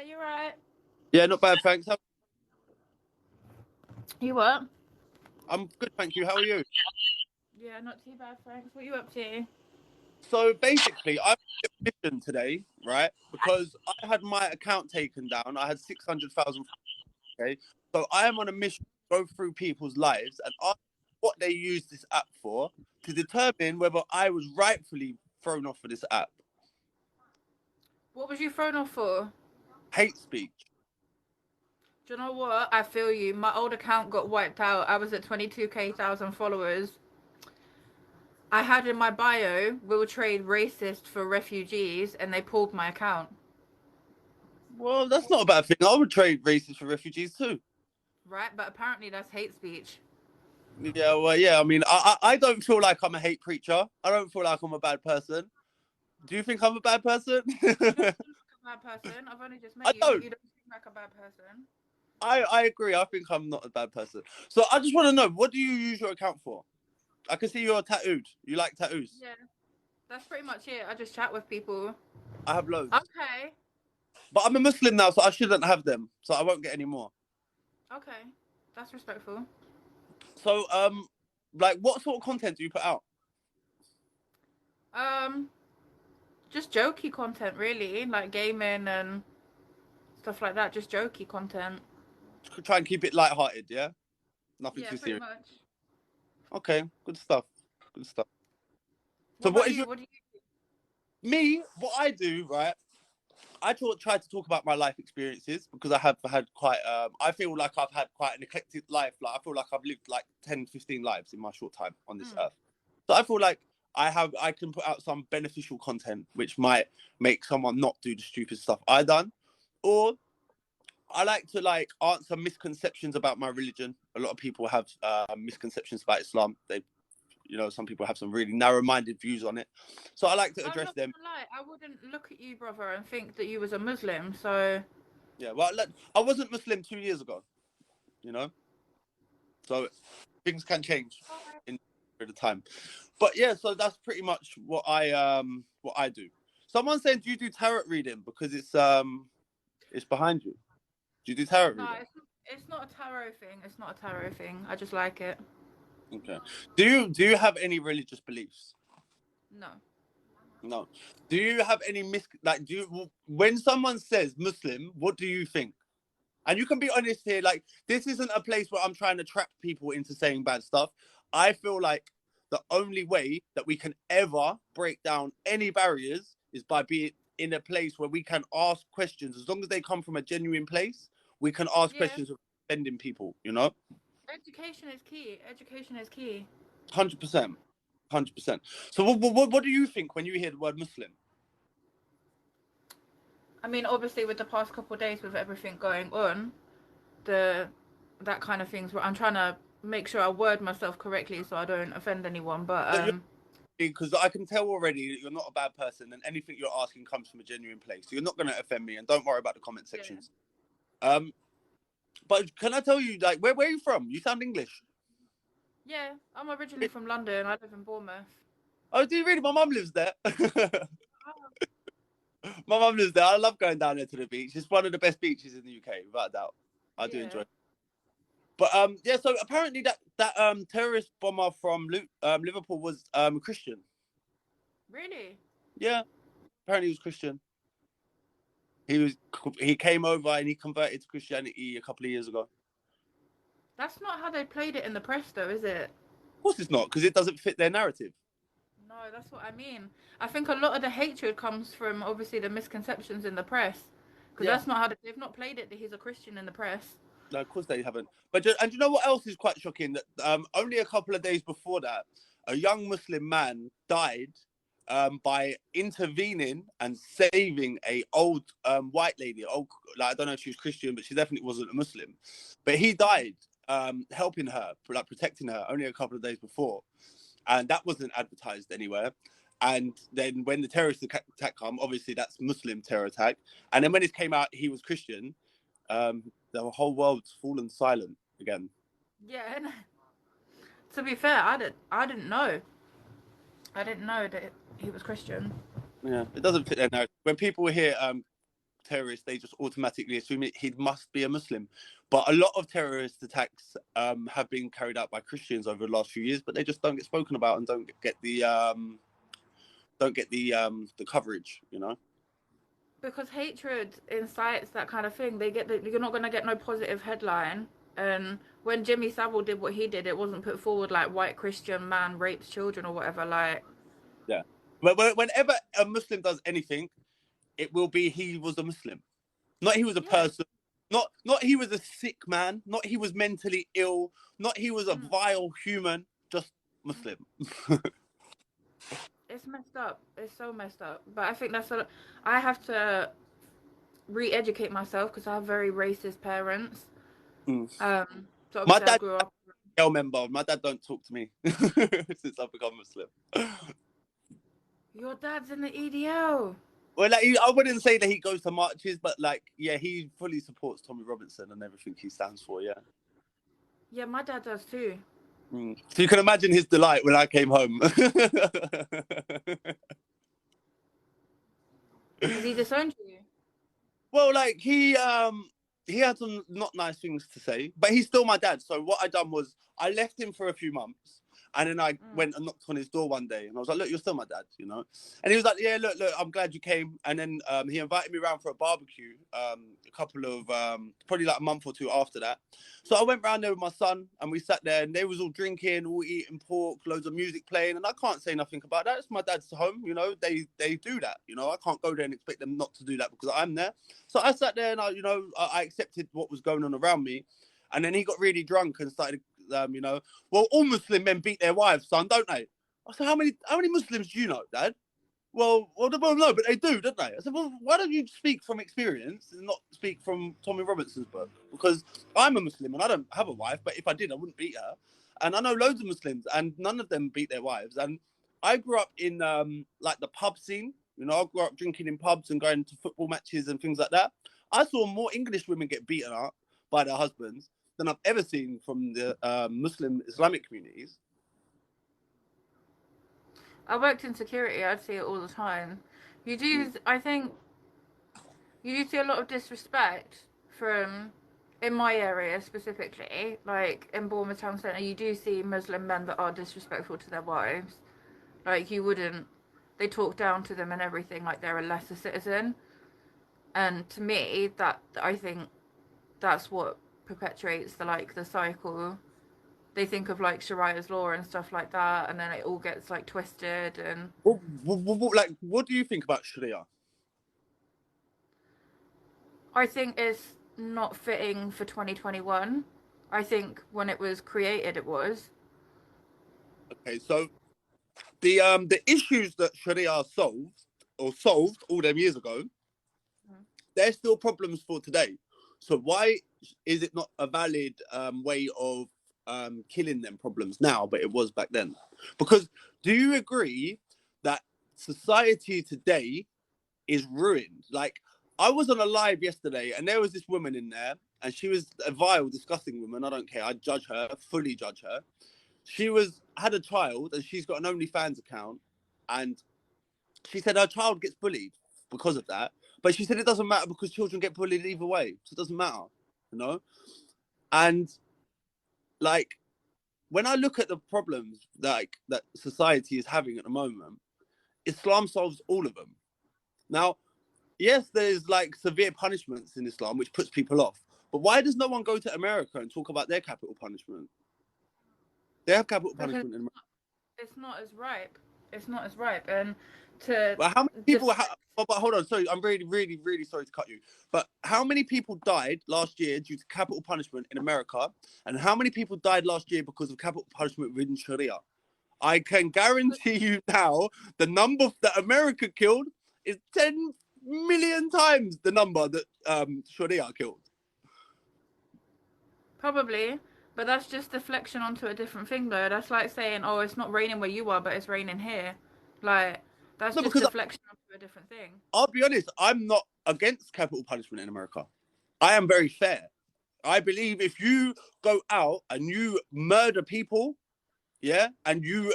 you right? Yeah, not bad, thanks. You what? I'm good, thank you. How are you? Yeah, not too bad, thanks. What you up to? So basically, I'm on a mission today, right? Because I had my account taken down. I had 600,000. Okay, so I am on a mission to go through people's lives and ask what they use this app for to determine whether I was rightfully thrown off of this app. What was you thrown off for? Hate speech. Do you know what? I feel you. My old account got wiped out. I was at 22,000 followers. I had in my bio, we'll trade racist for refugees, and they pulled my account. Well, that's not a bad thing. I would trade races for refugees too. Right? But apparently that's hate speech. Yeah, well, yeah. I mean, I don't feel like I'm a hate preacher. I don't feel like I'm a bad person. Do you think I'm a bad person? You don't seem like a bad person. I've only just I met you, but don't. you don't seem like a bad person. I agree. I think I'm not a bad person. So I just want to know, what do you use your account for? I can see you're tattooed. You like tattoos. Yeah, that's pretty much it. I just chat with people. I have loads. Okay. But I'm a Muslim now, so I shouldn't have them. So I won't get any more. Okay. That's respectful. So, like, what sort of content do you put out? Um, just jokey content, really, like gaming and stuff like that. Just jokey content. Try and keep it light-hearted, yeah? Nothing Yeah, too pretty serious. much. Okay, good stuff. Good stuff. What So what about is you? your... What do you? Me, what I do, right? Try to talk about my life experiences because I have had quite I feel like I've had quite an eclectic life. Like I feel like I've lived like 10, 15 lives in my short time on this earth. So I feel like I can put out some beneficial content which might make someone not do the stupid stuff I done. Or I like to like answer misconceptions about my religion. A lot of people have misconceptions about Islam. Some people have some really narrow-minded views on it. So I like to I'm address not them. gonna lie. I wouldn't look at you, brother, and think that you was a Muslim. So Yeah, well, I wasn't Muslim 2 years ago, you know, so things can change in the time. But yeah, so that's pretty much what I do. Someone said, "Do you do tarot reading because it's behind you? Do you do tarot no, reading?" it's not a tarot thing. It's not a tarot thing. I just like it. Okay. Do you have any religious beliefs? No. No. Do you have any when someone says Muslim, what do you think? And you can be honest here, like, this isn't a place where I'm trying to trap people into saying bad stuff. I feel like the only way that we can ever break down any barriers is by being in a place where we can ask questions. As long as they come from a genuine place, we can ask Yeah. questions of offending people, you know? Education is key. Education is key. 100%. 100%. So what do you think when you hear the word Muslim? I mean, obviously, with the past couple of days, with everything going on, that kind of things. Where I'm trying to make sure I word myself correctly so I don't offend anyone. But Because I can tell already that you're not a bad person and anything you're asking comes from a genuine place. So you're not going to offend me, and don't worry about the comment sections. Yeah. But can I tell you, like, where are you from? You sound English. Yeah, I'm originally from London. I live in Bournemouth. Oh, do you really? My mum lives there. Oh. My mum lives there. I love going down there to the beach. It's one of the best beaches in the UK, without a doubt. I do enjoy it. But yeah. So apparently that terrorist bomber from Liverpool was Christian. Really? Yeah. Apparently he was Christian. He came over and he converted to Christianity a couple of years ago. That's not how they played it in the press, though, is it? Of course it's not, because it doesn't fit their narrative. No, that's what I mean. I think a lot of the hatred comes from obviously the misconceptions in the press, because that's not how they've not played it that he's a Christian in the press. No, of course they haven't. And you know what else is quite shocking? That only a couple of days before that, a young Muslim man died by intervening and saving a old white lady. I don't know if she was Christian, but she definitely wasn't a Muslim. But he died helping her, like protecting her, only a couple of days before, and that wasn't advertised anywhere. And then when the terrorist attack come, obviously that's Muslim terror attack. And then when it came out he was Christian, the whole world's fallen silent again. Yeah. To be fair, I didn't know. I didn't know that he was Christian. Yeah, it doesn't fit their narrative. When people hear terrorist, they just automatically assume he must be a Muslim. But a lot of terrorist attacks have been carried out by Christians over the last few years, but they just don't get spoken about and don't get the coverage, you know. Because hatred incites that kind of thing. You're not gonna get no positive headline. And when Jimmy Savile did what he did, it wasn't put forward like white Christian man rapes children or whatever. Like, yeah, but whenever a Muslim does anything, it will be he was a Muslim, not he was a yeah, person, not he was a sick man, not he was mentally ill, not he was a vile human, just Muslim. it's messed up. It's so messed up. But I think I have to re-educate myself because I have very racist parents. Mm. So My obviously I dad, grew up. member. My dad don't talk to me since I've become Muslim. Your dad's in the EDL. Well, like, I wouldn't say that he goes to marches, but like, yeah, he fully supports Tommy Robinson and everything he stands for. Yeah. Yeah, my dad does too. Mm. So you can imagine his delight when I came home. Has he disowned you? Well, like he had some not nice things to say, but he's still my dad. So what I done was I left him for a few months, and then I went and knocked on his door one day, and I was like, "Look, you're still my dad," you know. And he was like, "Yeah, look, I'm glad you came." And then he invited me around for a barbecue. A couple of probably like a month or two after that. So I went round there with my son, and we sat there, and they was all drinking, all eating pork, loads of music playing, and I can't say nothing about that. It's my dad's home, you know. They do that, you know. I can't go there and expect them not to do that because I'm there. So I sat there and I accepted what was going on around me, and then he got really drunk and started, well, all Muslim men beat their wives, son, don't they? I said, how many Muslims do you know, Dad? Well, no, but they do, don't they? I said, well, why don't you speak from experience and not speak from Tommy Robinson's book? Because I'm a Muslim and I don't have a wife, but if I did, I wouldn't beat her. And I know loads of Muslims, and none of them beat their wives. And I grew up in like the pub scene. You know, I grew up drinking in pubs and going to football matches and things like that. I saw more English women get beaten up by their husbands than I've ever seen from the Muslim Islamic communities. I worked in security. I'd see it all the time. You do. I think you do see a lot of disrespect from, in my area specifically, like in Bournemouth Town Centre. You do see Muslim men that are disrespectful to their wives. Like you wouldn't. They talk down to them and everything like they're a lesser citizen. And to me, that I think that's what perpetuates the cycle. They think of like Shariah's law and stuff like that, and then it all gets like twisted. And what do you think about Sharia? I think it's not fitting for 2021. I think when it was created, it was. Okay, so the issues that Sharia solved all them years ago, they're still problems for today. So why is it not a valid way of killing them problems now, but it was back then? Because do you agree that society today is ruined? Like, I was on a live yesterday and there was this woman in there and she was a vile, disgusting woman. I don't care. I judge her, fully judge her. She had a child and she's got an OnlyFans account, and she said her child gets bullied because of that. But she said it doesn't matter because children get bullied either way. So it doesn't matter, you know? And like, when I look at the problems that society is having at the moment, Islam solves all of them. Now, yes, there's like severe punishments in Islam, which puts people off. But why does no one go to America and talk about their capital punishment? They have capital punishment in America. It's not as ripe. It's not as ripe. And to But how many people but hold on, sorry, I'm really, really, really sorry to cut you. But how many people died last year due to capital punishment in America? And how many people died last year because of capital punishment within Sharia? I can guarantee you now the number that America killed is 10 million times the number that Sharia killed. Probably, but that's just deflection onto a different thing, though. That's like saying, "Oh, it's not raining where you are, but it's raining here." Like that's No, just because deflection onto a different thing. I'll be honest, I'm not against capital punishment in America. I am very fair. I believe if you go out and you murder people, yeah, and you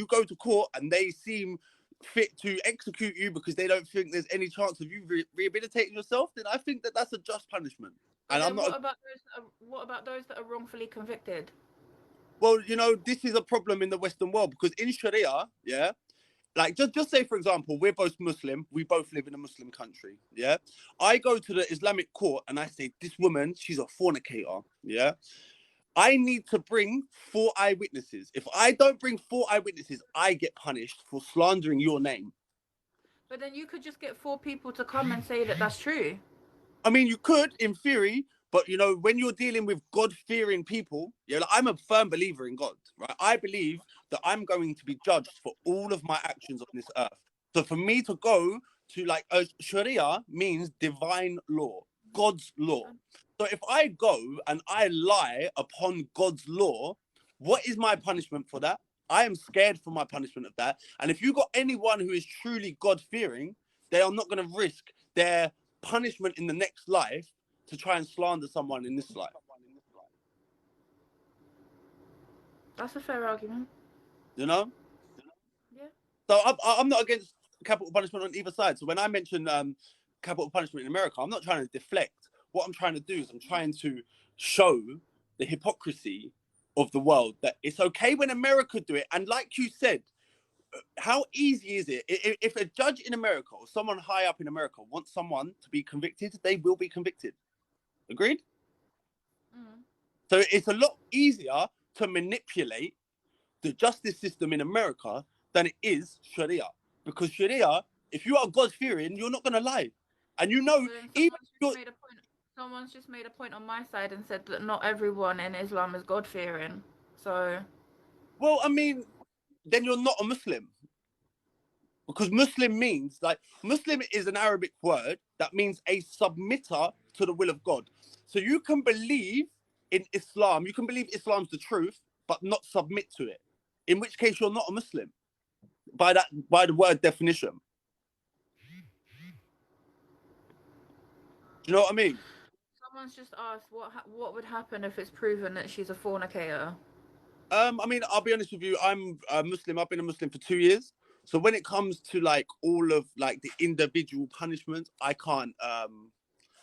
go to court and they seem fit to execute you because they don't think there's any chance of you rehabilitating yourself, then I think that that's a just punishment. But And I'm then not. what about those that are wrongfully convicted? Well, you know, this is a problem in the Western world because in Sharia, yeah, like just say for example, we're both Muslim, we both live in a Muslim country, yeah. I go to the Islamic court and I say this woman, she's a fornicator, yeah. I need to bring 4 eyewitnesses. If I don't bring 4 eyewitnesses, I get punished for slandering your name. But then you could just get 4 people to come and say that that's true. I mean, you could, in theory, but you know, when you're dealing with God-fearing people, yeah, like, I'm a firm believer in God, right? I believe that I'm going to be judged for all of my actions on this earth. So for me to go to like Sharia means divine law, God's law. So if I go and I lie upon God's law, what is my punishment for that? I am scared for my punishment of that. And if you got anyone who is truly God-fearing, they are not going to risk their punishment in the next life to try and slander someone in this life. That's a fair argument. You know? Yeah. So I'm not against capital punishment on either side. So when I mention capital punishment in America, I'm not trying to deflect. What I'm trying to do is I'm trying to show the hypocrisy of the world that it's okay when America do it. And like you said, how easy is it? If a judge in America or someone high up in America wants someone to be convicted, they will be convicted. Agreed? Mm. So it's a lot easier to manipulate the justice system in America than it is Sharia. Because Sharia, if you are God-fearing, you're not going to lie. And you know, But then even someone's just made a point on my side and said that not everyone in Islam is God fearing. So well, I mean, then you're not a Muslim. Because Muslim means, like, Muslim is an Arabic word that means a submitter to the will of God. So you can believe in Islam, you can believe Islam's the truth, but not submit to it. In which case you're not a Muslim by the word definition. Do you know what I mean? someone's just asked what would happen if it's proven that she's a fornicator. I mean, I'll be honest with you. I'm a Muslim. I've been a Muslim for 2 years. So when it comes to like all of like the individual punishments, I can't.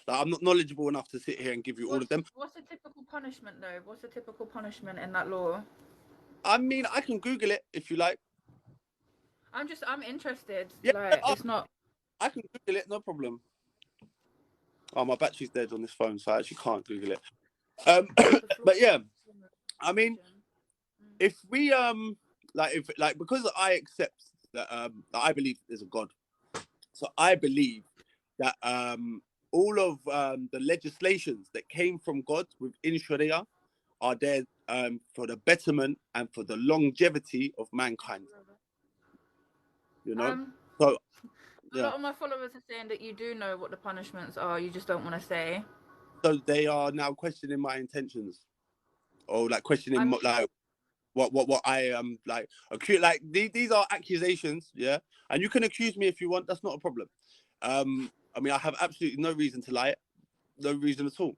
Like, I'm not knowledgeable enough to sit here and give you all of them. What's a typical punishment though? What's a typical punishment in that law? I mean, I can Google it if you like. I'm interested. Yeah, Like it's not. I can Google it, no problem. Oh, my battery's dead on this phone, so I actually can't Google it. But yeah, I mean, if we like because I accept that that I believe there's a God, so I believe that all of the legislations that came from God within Sharia are there for the betterment and for the longevity of mankind. You know, so A lot of my followers are saying that you do know what the punishments are. You just don't want to say. So they are now questioning my intentions, or like questioning like what I am like. Like these are accusations, yeah. And you can accuse me if you want. That's not a problem. I mean, I have absolutely no reason to lie, no reason at all.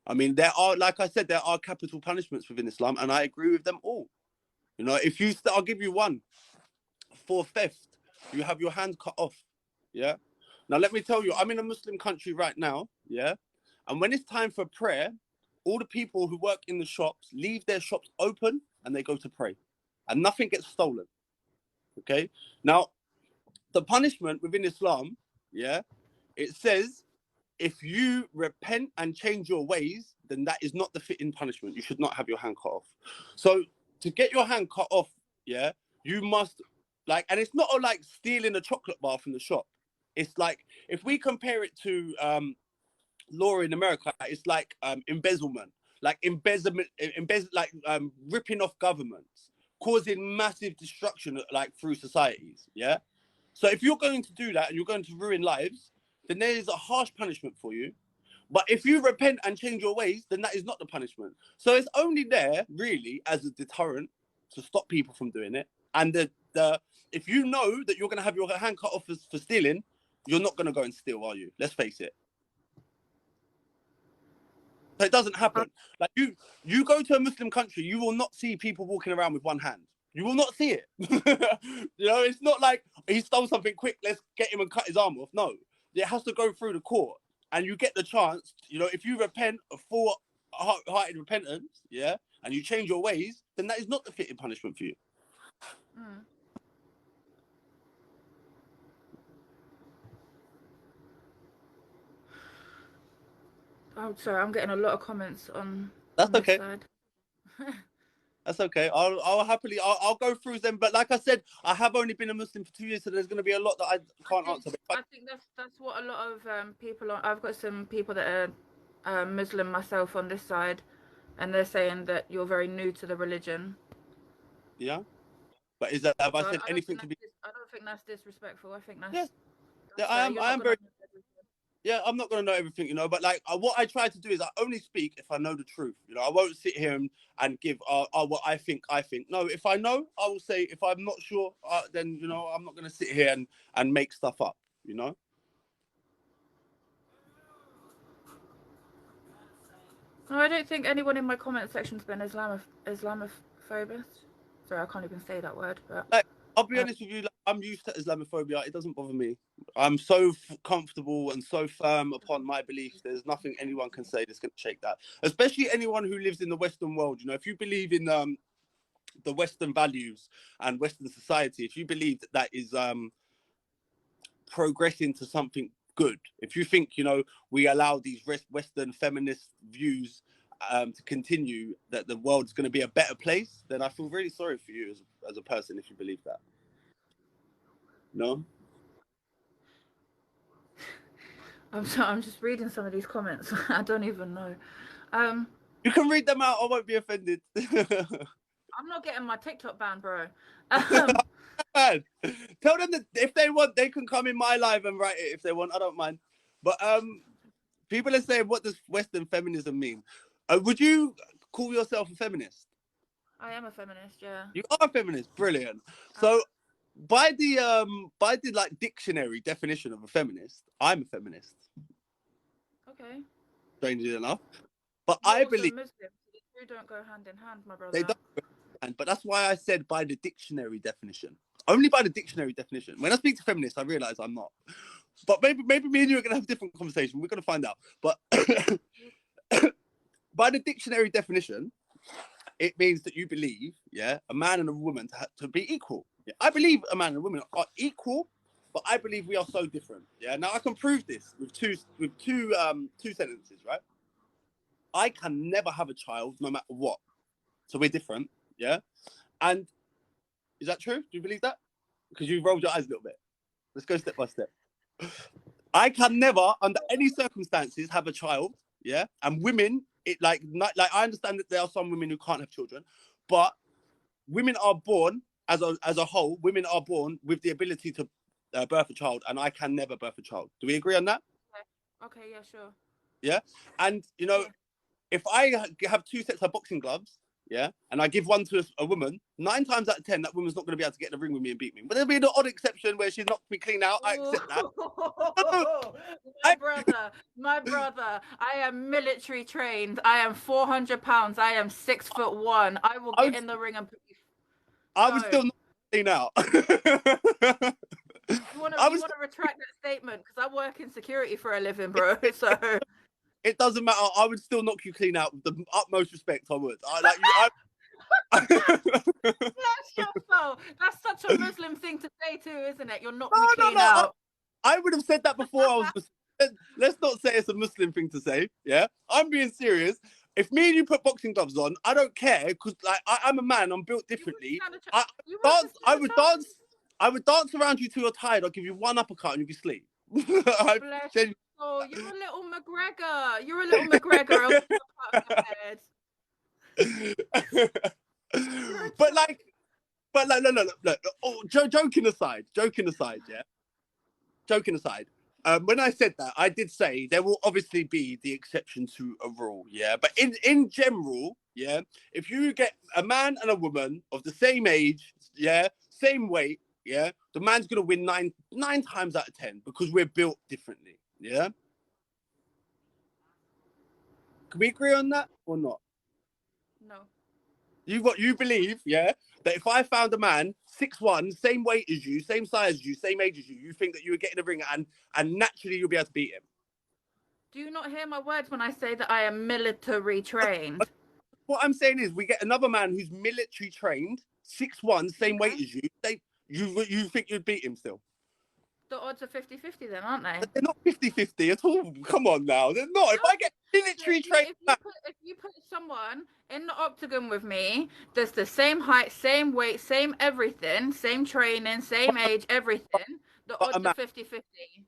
I mean, there are, like I said, there are capital punishments within Islam, and I agree with them all. You know, if you, I'll give you one for theft, you have your hand cut off. Yeah. Now let me tell you, I'm in a Muslim country right now. Yeah. And when it's time for prayer, all the people who work in the shops leave their shops open and they go to pray, and nothing gets stolen. Okay. Now, the punishment within Islam, yeah, it says if you repent and change your ways, then that is not the fitting punishment. You should not have your hand cut off. So to get your hand cut off, yeah, you must like, and it's not like stealing a chocolate bar from the shop. It's like if we compare it to law in America, it's like embezzlement, like ripping off governments, causing massive destruction like through societies. Yeah. So if you're going to do that and you're going to ruin lives, then there is a harsh punishment for you. But if you repent and change your ways, then that is not the punishment. So it's only there really as a deterrent to stop people from doing it. And the if you know that you're going to have your hand cut off for stealing, you're not going to go and steal, are you? Let's face it. So it doesn't happen. Like you go to a Muslim country, you will not see people walking around with one hand. You will not see it. You know, it's not like he stole something quick, let's get him and cut his arm off. No, it has to go through the court. And you get the chance, you know, if you repent a full-hearted repentance, yeah, and you change your ways, then that is not the fitting punishment for you. Mm. Oh, sorry, I'm getting a lot of comments on That's this okay. side. That's okay. I'll happily I'll go through them. But like I said, I have only been a Muslim for 2 years, so there's going to be a lot that I can't answer. I think that's what a lot of people are. I've got some people that are Muslim myself on this side, and they're saying that you're very new to the religion. Yeah, but is that have I So said anything to be? I don't think that's disrespectful. I think Yeah, that's I fair. am. You're I not am gonna very. know everything. Yeah, I'm not going to know everything, you know. But like, what I try to do is I only speak if I know the truth. You know, I won't sit here and give what I think. I think no. If I know, I will say. If I'm not sure, then you know, I'm not going to sit here and make stuff up. You know. No, I don't think anyone in my comment section's been Islamophobic. Sorry, I can't even say that word. But Like, I'll be honest with you. Like, I'm used to Islamophobia. It doesn't bother me. I'm so comfortable and so firm upon my beliefs. There's nothing anyone can say that's going to shake that. Especially anyone who lives in the Western world. You know, if you believe in the Western values and Western society, if you believe that that is progressing to something good, if you think, you know, we allow these Western feminist views to continue, that the world's going to be a better place, then I feel really sorry for you as a person if you believe that. No? I'm just reading some of these comments. I don't even know. You can read them out. I won't be offended. I'm not getting my TikTok banned, bro. Tell them that if they want, they can come in my live and write it if they want. I don't mind. But people are saying, what does Western feminism mean? Would you call yourself a feminist? I am a feminist, yeah. You are a feminist. Brilliant. So by the like dictionary definition of a feminist, I'm a feminist. Okay. Strangely enough. But You're I also believe Muslim, so the two don't go hand in hand, my they brother. don't. But that's why I said by the dictionary definition. Only by the dictionary definition. When I speak to feminists, I realize I'm not. But maybe me and you are gonna have a different conversation. We're gonna find out. But by the dictionary definition, it means that you believe, yeah, a man and a woman to be equal. Yeah? I believe a man and a woman are equal, but I believe we are so different. Yeah. Now I can prove this with two sentences, right? I can never have a child, no matter what. So we're different, yeah. And is that true? Do you believe that? Because you rolled your eyes a little bit. Let's go step by step. I can never, under any circumstances, have a child. Yeah, and women, like I understand that there are some women who can't have children, but women are born as a whole. Women are born with the ability to birth a child, and I can never birth a child. Do we agree on that? Okay, yeah, sure. Yeah, and you know, Yeah. if I have two sets of boxing gloves, yeah, and I give one to a woman, 9 times out of 10, that woman's not going to be able to get in the ring with me and beat me. But there'll be an odd exception where she's knocked me clean out. I accept that. My brother, I am military trained. I am 400 pounds. I am 6'1". I will get in the ring and put you. I was still not clean out. You want to retract that statement because I work in security for a living, bro. So it doesn't matter. I would still knock you clean out with the utmost respect. I would. Bless your soul. That's such a Muslim thing to say too, isn't it? You'll knock me clean out. I would have said that before I was. Let's not say it's a Muslim thing to say. Yeah, I'm being serious. If me and you put boxing gloves on, I don't care because like I'm a man. I'm built differently. I would dance. I would dance around you till you're tired. I'll give you one uppercut and you'll be asleep. Bless your soul. You're a little McGregor. You're a little McGregor. But like, look. Oh, joking aside, yeah. Joking aside, when I said that, I did say there will obviously be the exception to a rule, yeah. But in general, yeah, if you get a man and a woman of the same age, yeah, same weight, yeah, the man's gonna win nine times out of 10 because we're built differently, yeah. Can we agree on that or not? No. You believe, yeah, that if I found a man 6'1", same weight as you, same size as you, same age as you think that you would get in the ring and naturally you'll be able to beat him. Do you not hear my words when I say that I am military trained? What I'm saying is, we get another man who's military trained, 6'1", same weight Yeah. as you. You think you'd beat him still? The odds are 50-50 then, aren't they? They're not 50-50 at all. Come on now, they're not. If I get military trained, If you put someone in the octagon with me that's the same height, same weight, same everything, same training, same age, everything, the but a odds are man, 50-50.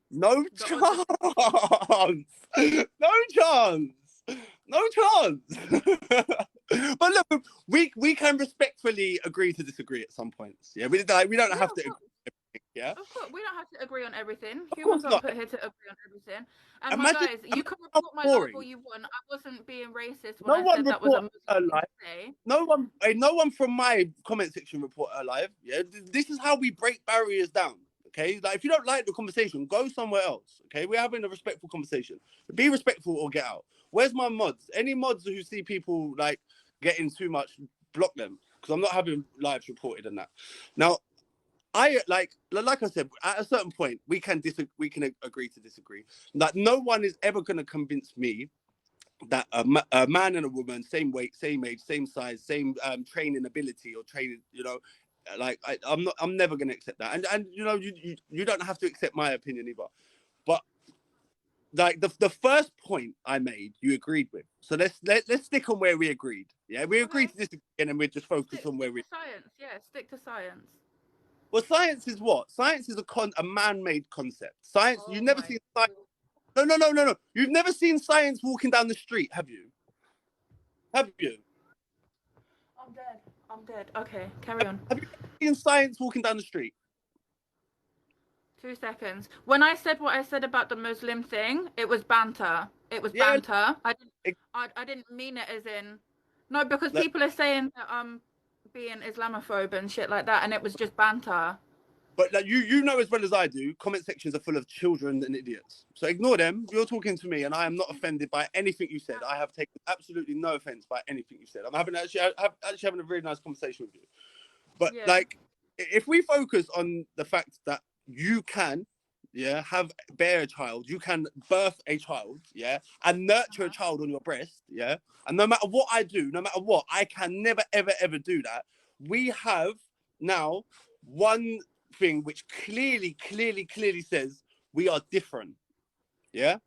no The odds are chance, no chance, no chance. But look, we can respectfully agree to disagree at some points. Yeah, we don't have to agree. Yeah, of course, we don't have to agree on everything. of Humans course aren't not. put here to agree on everything. And my Imagine, guys, you imagine can how report my life all boring. you want. I wasn't being racist when No I one said that was a report Muslim her thing life. to say. No one from my comment section report her life. Yeah, this is how we break barriers down. Okay, like if you don't like the conversation, go somewhere else. Okay, we're having a respectful conversation. Be respectful or get out. Where's my mods? Any mods who see people like getting too much, block them because I'm not having lives reported and that. Now, I like I said, at a certain point, we can agree to disagree. Like no one is ever going to convince me that a man and a woman, same weight, same age, same size, same training ability or training, like I'm never going to accept that. And you don't have to accept my opinion either. But like the first point I made, you agreed with. So let's stick on where we agreed. Yeah, we agreed Okay. to disagree, and then we just focus on where Stick we. to science. Yeah, stick to science. Well, science is what? Science is a man-made concept. Science, you've Oh never my seen science. God. No. You've never seen science walking down the street, have you? Have you? I'm dead. I'm dead. Okay, carry on. Have you ever seen science walking down the street? 2 seconds. When I said what I said about the Muslim thing, it was banter. It was Yeah, banter. it, I didn't mean it as in no, because like, people are saying that I'm being Islamophobe and shit like that, and it was just banter. but like you know as well as I do, comment sections are full of children and idiots. So ignore them. You're talking to me, and I am not offended by anything you said. I have taken absolutely no offense by anything you said. I'm actually having a really nice conversation with you. But Yeah. like, if we focus on the fact that you can, yeah, bear a child, you can birth a child, yeah, and nurture a child on your breast, yeah, and no matter what I do, no matter what, I can never, ever, ever do that. We have now one thing which clearly says we are different, yeah.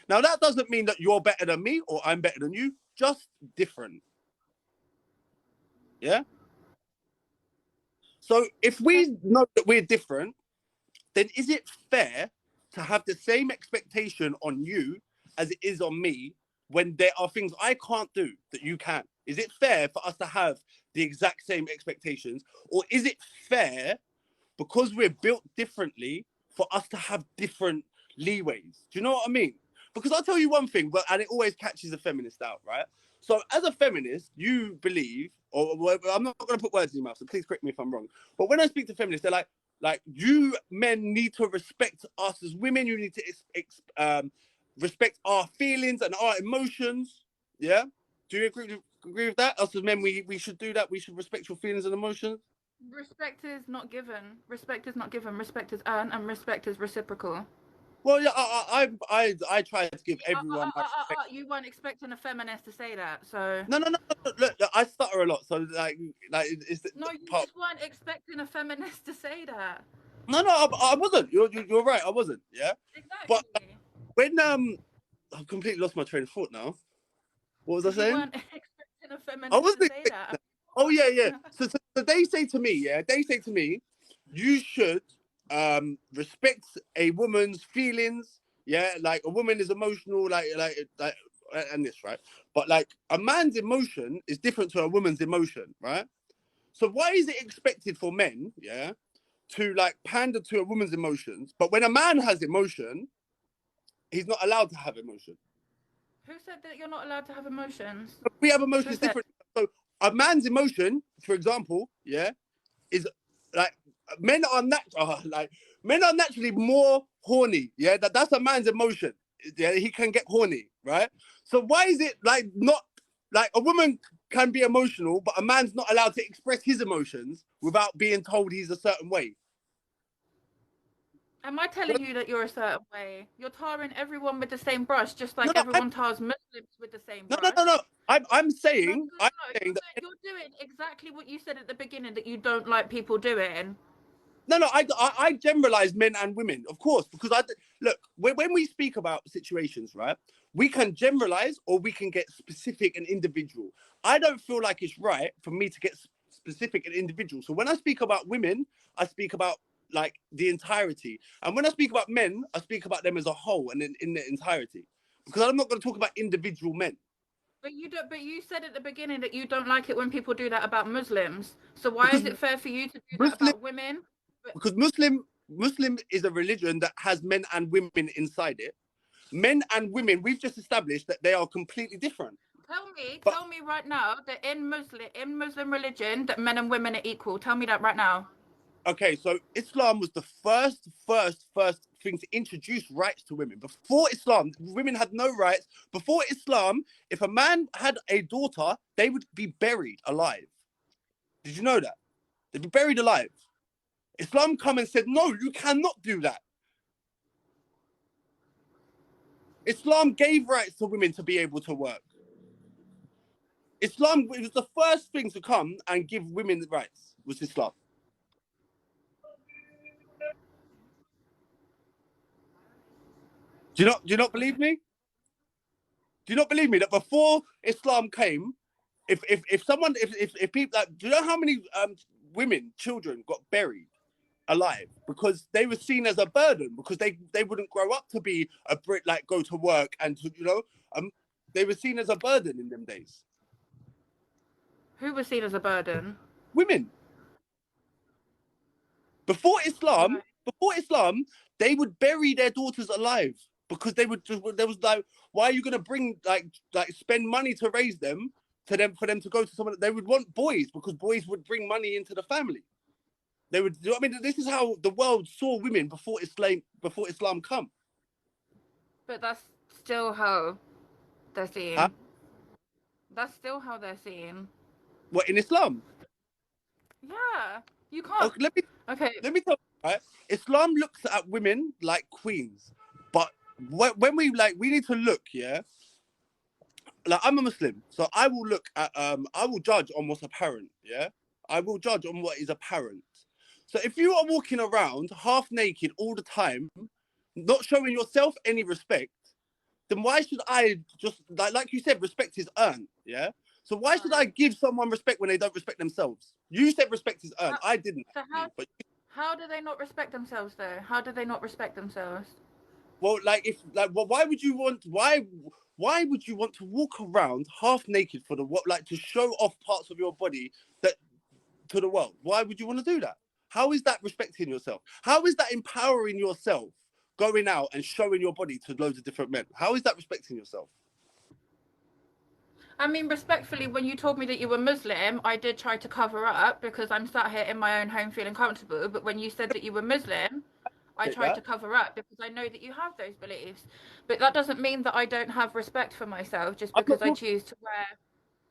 Now that doesn't mean that you're better than me or I'm better than you, just different, yeah. So if Okay. we know that we're different, then is it fair to have the same expectation on you as it is on me when there are things I can't do that you can? Is it fair for us to have the exact same expectations? Or is it fair, because we're built differently, for us to have different leeways? Do you know what I mean? Because I'll tell you one thing, and it always catches a feminist out, right? So as a feminist, you believe, or I'm not going to put words in your mouth, so please correct me if I'm wrong. But when I speak to feminists, they're like you men need to respect us as women. You need to respect our feelings and our emotions. Yeah. Do you agree with that? Us as men, we should do that. We should respect your feelings and emotions. Respect is not given. Respect is not given. Respect is earned, and respect is reciprocal. Well, yeah, I try to give everyone my respect. You weren't expecting a feminist to say that, so. No. Look, I stutter a lot, so like it's No, you part. just weren't expecting a feminist to say that. No, I wasn't. You're right. I wasn't. Yeah, but Exactly. when I've completely lost my train of thought now. What was I Because you saying? weren't expecting a I feminist to wasn't say expecting that. that. Oh yeah. So they say to me, yeah, you should respect a woman's feelings. Yeah, like a woman is emotional, like, and this, right? But like a man's emotion is different to a woman's emotion, right? So why is it expected for men, yeah, to like pander to a woman's emotions, but when a man has emotion, he's not allowed to have emotion? Who said that you're not allowed to have emotions? We have Who emotions said? different. So a man's emotion, for example, yeah, is like men are men are naturally more horny. Yeah, that's a man's emotion. Yeah, he can get horny, right? So why is it like not like a woman can be emotional, but a man's not allowed to express his emotions without being told he's a certain way. Am I telling you that you're a certain way? You're tarring everyone with the same brush, just No, like no, everyone tars Muslims with the same no, no, no, brush. no. I'm No, saying, no, I'm no. saying that. You're doing exactly what you said at the beginning that you don't like people doing. No, no, I generalize men and women, of course, because look, when we speak about situations, right, we can generalize or we can get specific and individual. I don't feel like it's right for me to get specific and individual. So when I speak about women, I speak about like the entirety. And when I speak about men, I speak about them as a whole and in their entirety. Because I'm not going to talk about individual men. But you don't. But you said at the beginning that you don't like it when people do that about Muslims. So why Because is it fair for you to do that Muslim, about women? But because Muslim is a religion that has men and women inside it. Men and women, we've just established that they are completely different. But tell me right now that in Muslim religion that men and women are equal. Tell me that right now. okay, so Islam was the first thing to introduce rights to women. Before Islam, women had no rights. Before Islam, if a man had a daughter, they would be buried alive. Did you know that? They'd be buried alive. Islam come and said, no, you cannot do that. Islam gave rights to women to be able to work. Islam was the first thing to come and give women rights, was Islam. Do you not believe me? Do you not believe me that before Islam came, if someone if people like, do you know how many women, children got buried alive because they were seen as a burden because they wouldn't grow up to be a Brit, like go to work and to, they were seen as a burden in them days. Who was seen as a burden? Women before Islam, Right. before Islam, they would bury their daughters alive because they would just there was like, why are you gonna bring like spend money to raise them to them for them to go to someone? They would want boys because boys would bring money into the family. They would. I mean, this is how the world saw women before Islam come. But that's still how they're Huh? seen. That's still how they're seen. What in Islam? Yeah. You can't. Okay, let me Okay. let me tell you, right? Islam looks at women like queens, but when we like, we need to look, yeah. Like I'm a Muslim, so I will look at I will judge on what's apparent, yeah. I will judge on what is apparent. So if you are walking around half naked all the time, not showing yourself any respect, then why should I just like you said, respect is earned, yeah? So why should I Right. give someone respect when they don't respect themselves? You said respect is earned. How, I didn't so actually, but how do they not respect themselves though? How do they not respect themselves? well, like if like, well, why would you want to walk around half naked for the what, like to show off parts of your body that to the world? Why would you want to do that? How is that respecting yourself? How is that empowering yourself? Going out and showing your body to loads of different men. How is that respecting yourself? I mean, respectfully, when you told me that you were Muslim, I did try to cover up because I'm sat here in my own home feeling comfortable. But when you said that you were Muslim, I Take tried to that. cover up because I know that you have those beliefs. But that doesn't mean that I don't have respect for myself just I'm not because I talking. choose to wear.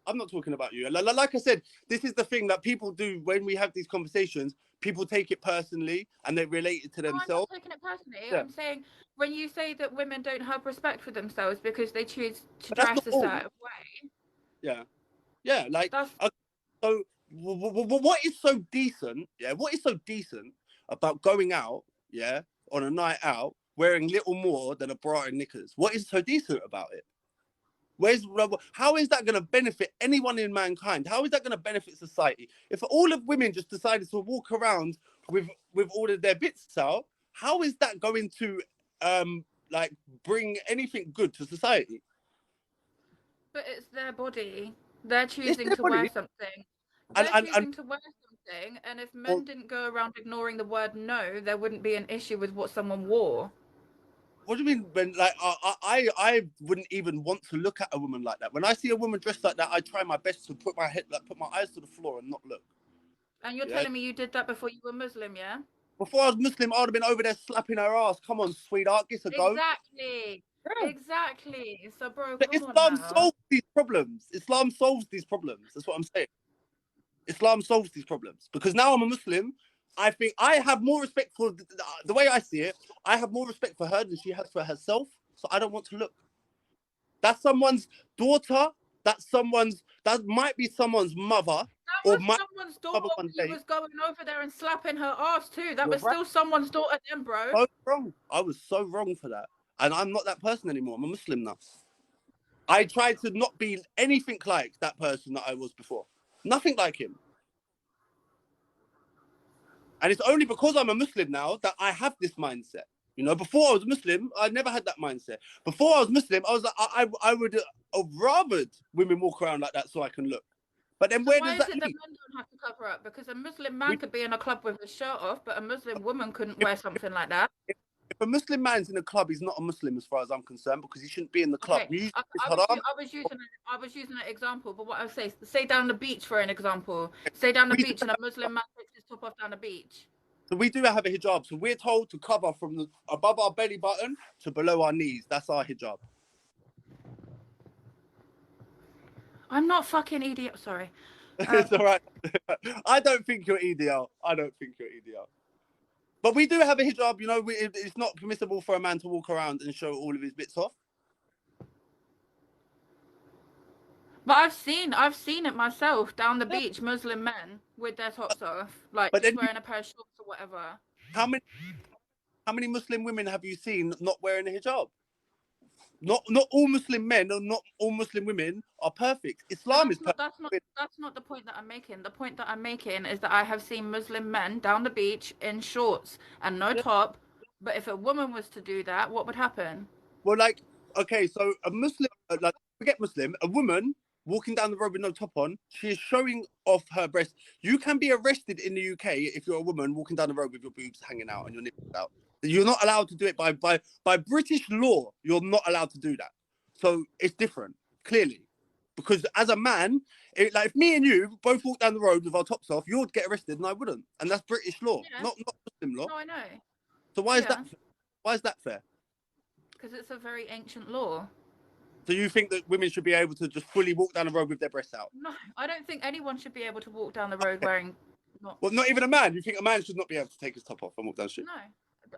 I'm not talking about you. Like I said, this is the thing that people do when we have these conversations. People take it personally and they relate it to No, I'm not themselves. taking it personally. Yeah, I'm saying when you say that women don't have respect for themselves because they choose to but that's not dress a all. certain way, Yeah, yeah. Like, that's so what is so decent? Yeah, what is so decent about going out? Yeah, on a night out wearing little more than a bra and knickers. What is so decent about it? How is that going to benefit anyone in mankind? How is that going to benefit society? If all of women just decided to walk around with all of their bits out, how is that going to like bring anything good to society? but it's their body. They're It's choosing their to wear body, something. and They're and choosing to wear something, and if well, men didn't go around ignoring the word no, there wouldn't be an issue with what someone wore. what do you mean? When like I wouldn't even want to look at a woman like that. When I see a woman dressed like that, I try my best to put my head, like put my eyes to the floor and not look. And you're Yeah. telling me you did that before you were Muslim, yeah? Before I was Muslim, I would have been over there slapping her ass. Come on, sweetheart, get a go. Exactly. Yeah. Exactly. So, bro, But come on Islam now. solves these problems. Islam solves these problems. That's what I'm saying. Islam solves these problems because now I'm a Muslim. I think I have more respect for the way I see it. I have more respect for her than she has for herself. So I don't want to look. That's someone's daughter. That might be someone's mother That or was might someone's be daughter mother one when you day. was going over there and slapping her ass too. That You're was right. still someone's daughter then, bro. So wrong. I was so wrong for that. And I'm not that person anymore. I'm a Muslim now. I try to not be anything like that person that I was before. Nothing like him. And it's only because I'm a Muslim now that I have this mindset. You know, before I was Muslim, I never had that mindset. Before I was Muslim, I was like, I would have rathered women walk around like that so I can look. But then So where why does is that it that lead? men don't have to cover up? Because a Muslim We, man could be in a club with his shirt off, but a Muslim woman couldn't if, wear something like that. if a Muslim man's in a club, he's not a Muslim as far as I'm concerned because he shouldn't be in the club. Okay, Music I, is I was haram. I was using an example, but what I would say down the beach for an example. Say down the We do, beach and a Muslim man takes his top off down the beach. so we do have a hijab. So we're told to cover from above our belly button to below our knees. That's our hijab. I'm not fucking idiot. Sorry. It's all right. I don't think you're EDL. I don't think you're EDL. But we do have a hijab. You know, it's not permissible for a man to walk around and show all of his bits off. But I've seen it myself down the Yeah. beach, Muslim men with their tops off, like But just then, wearing a pair of shorts or whatever. how many Muslim women have you seen not wearing a hijab? Not all Muslim men or not all Muslim women are perfect. But Islam is perfect. that's not the point that I'm making. The point that I'm making is that I have seen Muslim men down the beach in shorts and no Yeah. top. But if a woman was to do that, what would happen? Well, like, okay, so a Muslim, like, forget Muslim, a woman walking down the road with no top on, she is showing off her breast. You can be arrested in the UK if you're a woman walking down the road with your boobs hanging out and your nipples out. You're not allowed to do it by British law. You're not allowed to do that. So it's different, clearly, because as a man, like if me and you both walk down the road with our tops off, you'd get arrested and I wouldn't, and that's British law, Yeah, not Muslim law. no, I know. So why is that? Yeah, Why is that fair? because it's a very ancient law. So you think that women should be able to just fully walk down the road with their breasts out? No, I don't think anyone should be able to walk down the road wearing not. Well, not even a man. You think a man should not be able to take his top off and walk down the street? No,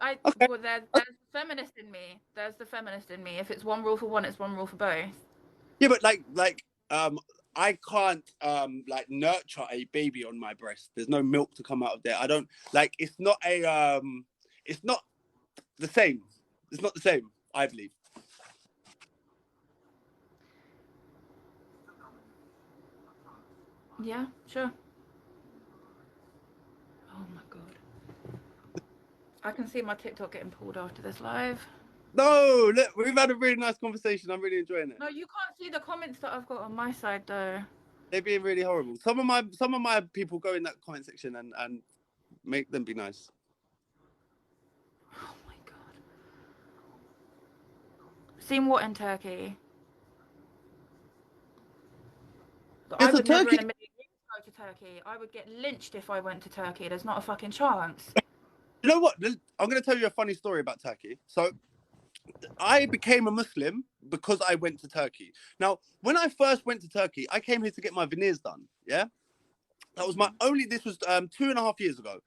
I Okay. well there's the feminist in me. There's the feminist in me. If it's one rule for one, it's one rule for both. Yeah, but I can't like nurture a baby on my breast. There's no milk to come out of there. I don't like. It's not the same. It's not the same. I believe. Yeah, sure. Oh my god. I can see my TikTok getting pulled after this live. No, look, we've had a really nice conversation. I'm really enjoying it. No, you can't see the comments that I've got on my side though. They're being really horrible. Some of my people go in that comment section and make them be nice. Oh my god. Seen what in Turkey? I It's a would never Turkey. in a million years go to Turkey. I would get lynched if I went to Turkey. There's not a fucking chance. You know what? I'm going to tell you a funny story about Turkey. So I became a Muslim because I went to Turkey. Now, when I first went to Turkey, I came here to get my veneers done. Yeah, that was my only. This was 2.5 years ago.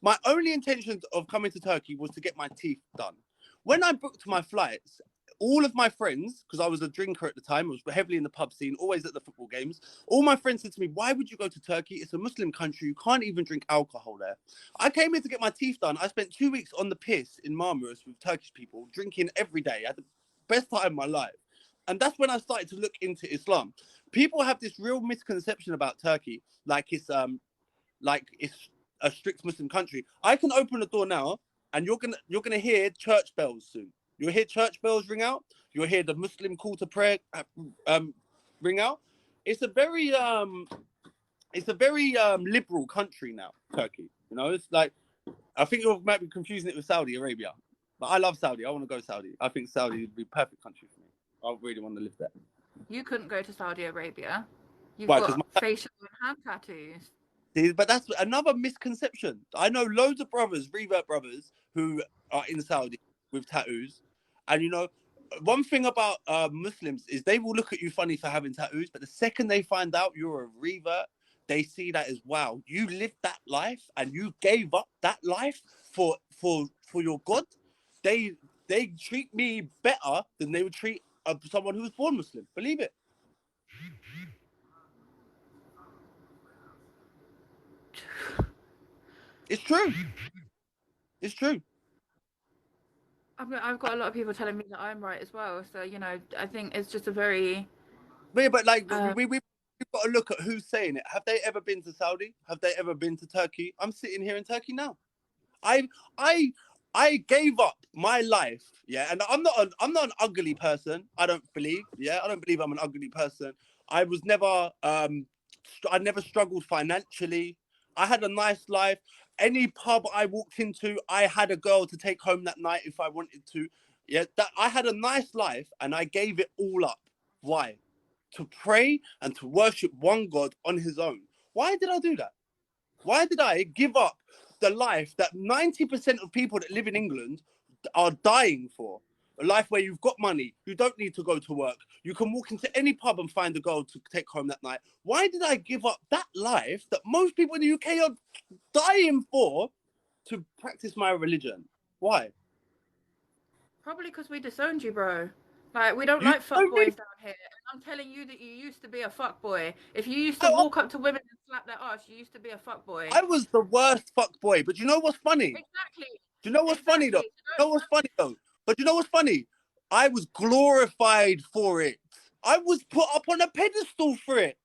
My only intention of coming to Turkey was to get my teeth done. When I booked my flights, all of my friends, because I was a drinker at the time, I was heavily in the pub scene, always at the football games. All my friends said to me, "Why would you go to Turkey? It's a Muslim country. You can't even drink alcohol there." I came here to get my teeth done. I spent 2 weeks on the piss in Marmaris with Turkish people, drinking every day. I had the best time of my life. And that's when I started to look into Islam. People have this real misconception about Turkey, like it's a strict Muslim country. I can open the door now, and you're gonna hear church bells soon. You'll hear church bells ring out. You'll hear the Muslim call to prayer ring out. It's a very liberal country now, Turkey. You know, it's like I think you might be confusing it with Saudi Arabia, but I love Saudi. I want to go to Saudi. I think Saudi would be a perfect country for me. I really want to live there. You couldn't go to Saudi Arabia. You've Why? Because got facial and hand tattoos. but that's another misconception. I know loads of brothers, revert brothers, who are in Saudi with tattoos, and you know, one thing about Muslims is they will look at you funny for having tattoos, but the second they find out you're a revert, they see that as, wow, you lived that life and you gave up that life for your God. They they treat me better than they would treat someone who was born Muslim. Believe it. It's true. It's true. I've got a lot of people telling me that I'm right as well. So, you know, I think it's just a very, Yeah, but like uh, we've got to look at who's saying it. Have they ever been to Saudi? Have they ever been to Turkey? I'm sitting here in Turkey now. I I I gave up my life, yeah, and I'm not an ugly person. I don't believe, yeah, I don't believe I'm an ugly person. I was never I never struggled financially. I had a nice life. Any pub I walked into, I had a girl to take home that night if I wanted to. Yeah, that I had a nice life and I gave it all up. Why? To pray and to worship one God on his own. Why did I do that? Why did I give up the life that 90% of people that live in England are dying for? A life where you've got money, you don't need to go to work, you can walk into any pub and find a girl to take home that night. Why did I give up that life that most people in the UK are dying for to practice my religion? Why? probably because we disowned you, bro. Like, we don't You like fuck know me. boys down here. And I'm telling you that you used to be a fuck boy. If you used to I, walk up to women and slap their ass, you used to be a fuck boy. I was the worst fuck boy, but you know what's funny? Exactly. Do you know what's funny though? Exactly. So You know what's funny though? But you know what's funny? I was glorified for it. I was put up on a pedestal for it.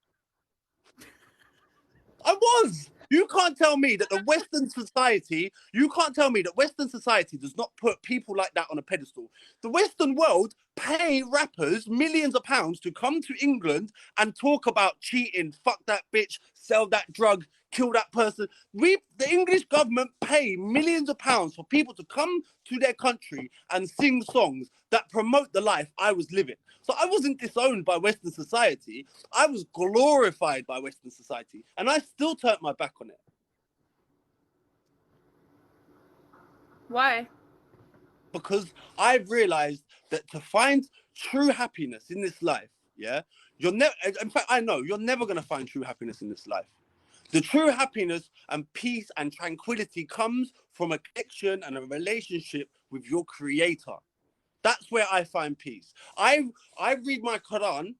I was. You can't tell me that the Western society, you can't tell me that Western society does not put people like that on a pedestal. The Western world pay rappers millions of pounds to come to England and talk about cheating, fuck that bitch, sell that drug, kill that person. The English government pay millions of pounds for people to come to their country and sing songs that promote the life I was living. So I wasn't disowned by Western society. I was glorified by Western society, and I still turned my back on it. why? Because I've realized that to find true happiness in this life, yeah, you're never, in fact, I know you're never going to find true happiness in this life. The true happiness and peace and tranquility comes from a connection and a relationship with your creator. That's where I find peace. I read my Quran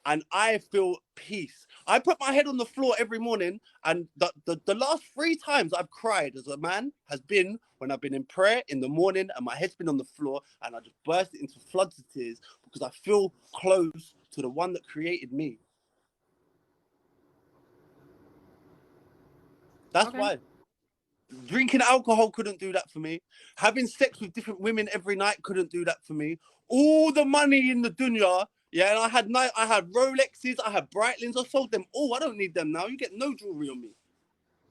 and I feel peace. I put my head on the floor every morning, and the last 3 times I've cried as a man has been when I've been in prayer in the morning and my head's been on the floor and I just burst into floods of tears because I feel close to the one that created me. That's Okay. why. Drinking alcohol couldn't do that for me. Having sex with different women every night couldn't do that for me. All the money in the dunya, yeah, and I had Rolexes, I had Breitlings, I sold them all. I don't need them now. You get no jewelry on me.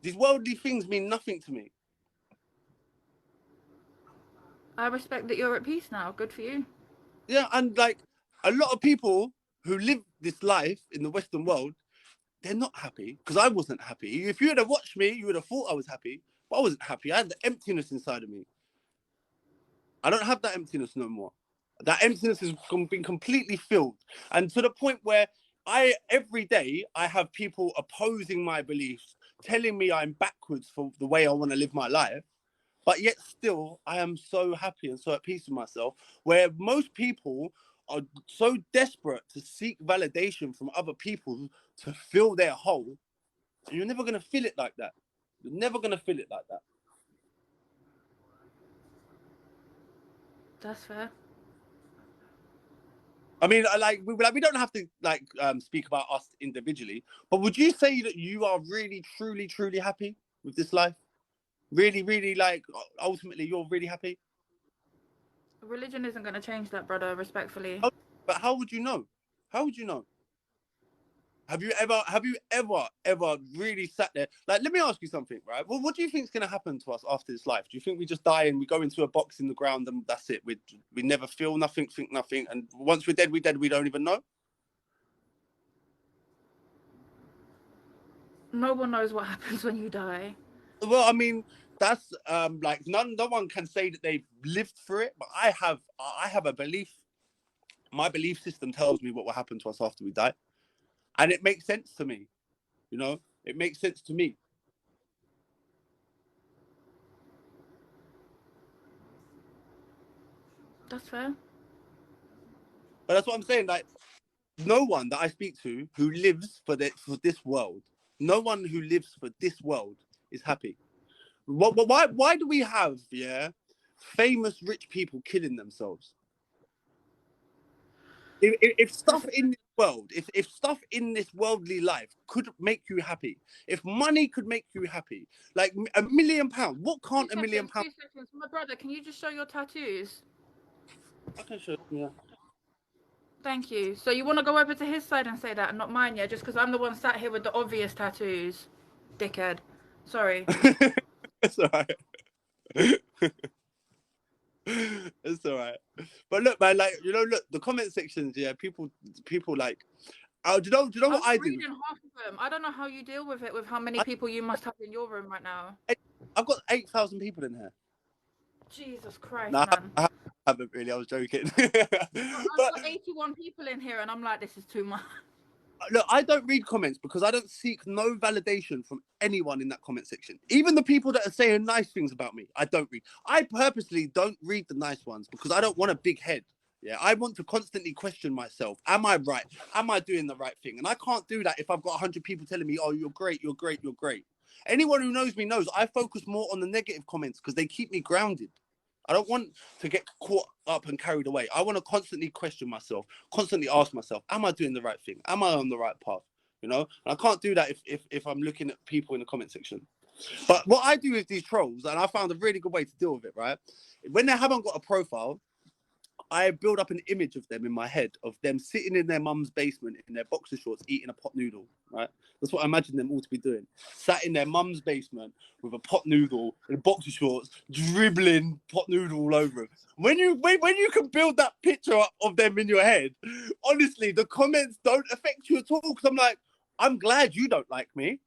These worldly things mean nothing to me. I respect that you're at peace now. Good for you. Yeah, and like a lot of people who live this life in the Western world, they're not happy because I wasn't happy. If you had watched me, you would have thought I was happy, but I wasn't happy. I had the emptiness inside of me. I don't have that emptiness no more. That emptiness has been completely filled, and to the point where I every day I have people opposing my beliefs, telling me I'm backwards for the way I want to live my life. But yet still, I am so happy and so at peace with myself. Where most people are so desperate to seek validation from other people to fill their hole, and you're never gonna feel it like that. You're never gonna feel it like that. That's fair. I mean, we don't have to speak about us individually, but would you say that you are really, truly, truly happy with this life? Really, really, like ultimately, you're really happy. Religion isn't going to change that, brother, respectfully. How, but how would you know? How would you know? Have you ever really sat there? Like, let me ask you something, right? Well, what do you think is going to happen to us after this life? Do you think we just die and we go into a box in the ground and that's it? We never feel nothing, think nothing, and once we're dead, we're dead. We don't even know. No one knows what happens when you die. Well, I mean, that's like no one can say that they've lived through it, but I have a belief. my belief system tells me what will happen to us after we die, and it makes sense to me. You know, it makes sense to me. That's fair. But that's what I'm saying. Like, no one that I speak to who lives for this world, no one who lives for this world is happy. Why do we have famous rich people killing themselves? If stuff in this world, if stuff in this worldly life could make you happy, if money could make you happy, like £1 million, what can't £1 million? 2 seconds. My brother, can you just show your tattoos? I can show you. Yeah. Thank you. So you want to go over to his side and say that, and not mine, yeah? Just because I'm the one sat here with the obvious tattoos, dickhead. Sorry. It's alright. It's alright. But look, man, like, you know, look, the comment sections, yeah, people like, oh, do you know I'm what I do? reading half of them. I don't know how you deal with it, with how many people you must have in your room right now. I've got 8,000 people in here. Jesus Christ, No, man. I haven't really. I was joking. I've But got 81 people in here, and I'm like, this is too much. look, I don't read comments because I don't seek no validation from anyone in that comment section. Even the people that are saying nice things about me, I don't read. I purposely don't read the nice ones because I don't want a big head. Yeah, I want to constantly question myself. Am I right? Am I doing the right thing? And I can't do that if I've got 100 people telling me, oh, you're great, you're great, you're great. Anyone who knows me knows I focus more on the negative comments because they keep me grounded. I don't want to get caught up and carried away. I want to constantly question myself, constantly ask myself, am I doing the right thing? Am I on the right path? You know, and I can't do that if I'm looking at people in the comment section. But what I do with these trolls, and I found a really good way to deal with it, right? When they haven't got a profile, I build up an image of them in my head, of them sitting in their mum's basement in their boxer shorts eating a pot noodle, right? That's what I imagine them all to be doing. Sat in their mum's basement with a pot noodle in boxer shorts, dribbling pot noodle all over them. When you can build that picture of them in your head, honestly, the comments don't affect you at all. Because I'm like, I'm glad you don't like me.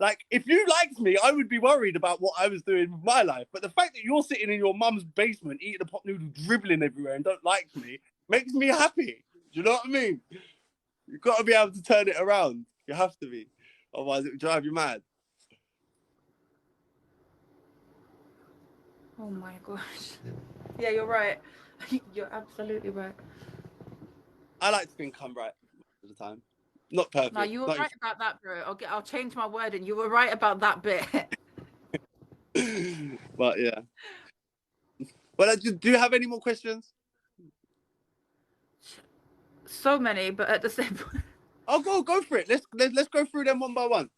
Like, if you liked me, I would be worried about what I was doing with my life. But the fact that you're sitting in your mum's basement eating a pot noodle, dribbling everywhere, and don't like me, makes me happy. Do you know what I mean? You've got to be able to turn it around. You have to be. Otherwise, it would drive you mad. Oh my gosh. Yeah, you're right. You're absolutely right. I like to think I'm right most of the time. Not perfect. No, you were Not right about that, bro. I'll change my word, and you were right about that bit. But yeah. Well, do you have any more questions? So many, but at the same point. I'll go for it. Let's go through them one by one.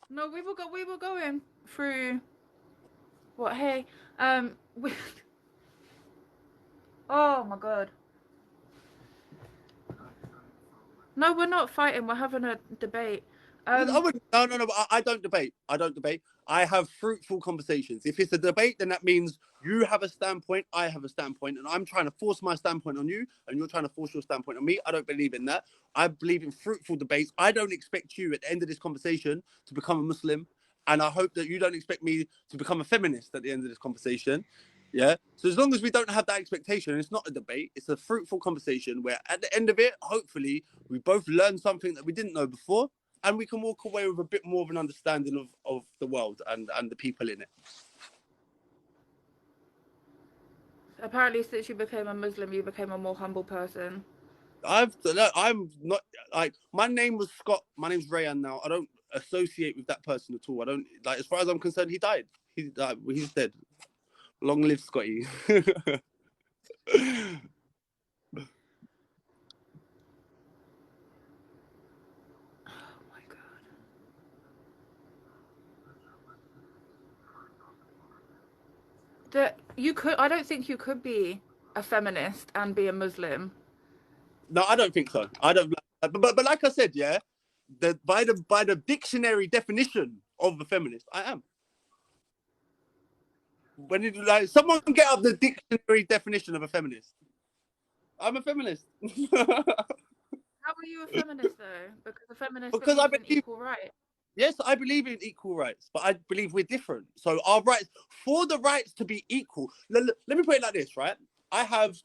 No, we were going through what, hey, we oh my god. No, we're not fighting, we're having a debate. No. I don't debate. I don't debate. I have fruitful conversations. If it's a debate, then that means you have a standpoint, I have a standpoint, and I'm trying to force my standpoint on you, and you're trying to force your standpoint on me. I don't believe in that. I believe in fruitful debates. I don't expect you at the end of this conversation to become a Muslim, and I hope that you don't expect me to become a feminist at the end of this conversation. Yeah. So as long as we don't have that expectation, it's not a debate. It's a fruitful conversation where at the end of it, hopefully, we both learn something that we didn't know before, and we can walk away with a bit more of an understanding of the world and the people in it. Apparently, since you became a Muslim, you became a more humble person. I'm not, like, my name was Scott. My name's Rayan now. I don't associate with that person at all. I don't, like, as far as I'm concerned, he died. He's dead. Long live Scotty. That you could, I don't think you could be a feminist and be a Muslim. No, I don't think so. I don't. But like I said, yeah, by the dictionary definition of a feminist, I am. When it, like, someone get up the dictionary definition of a feminist, I'm a feminist. How are you a feminist though? Because a feminist Because I believes in believe, equal rights. yes, I believe in equal rights, but I believe we're different. So our rights, for the rights to be equal, let me put it like this, right? I have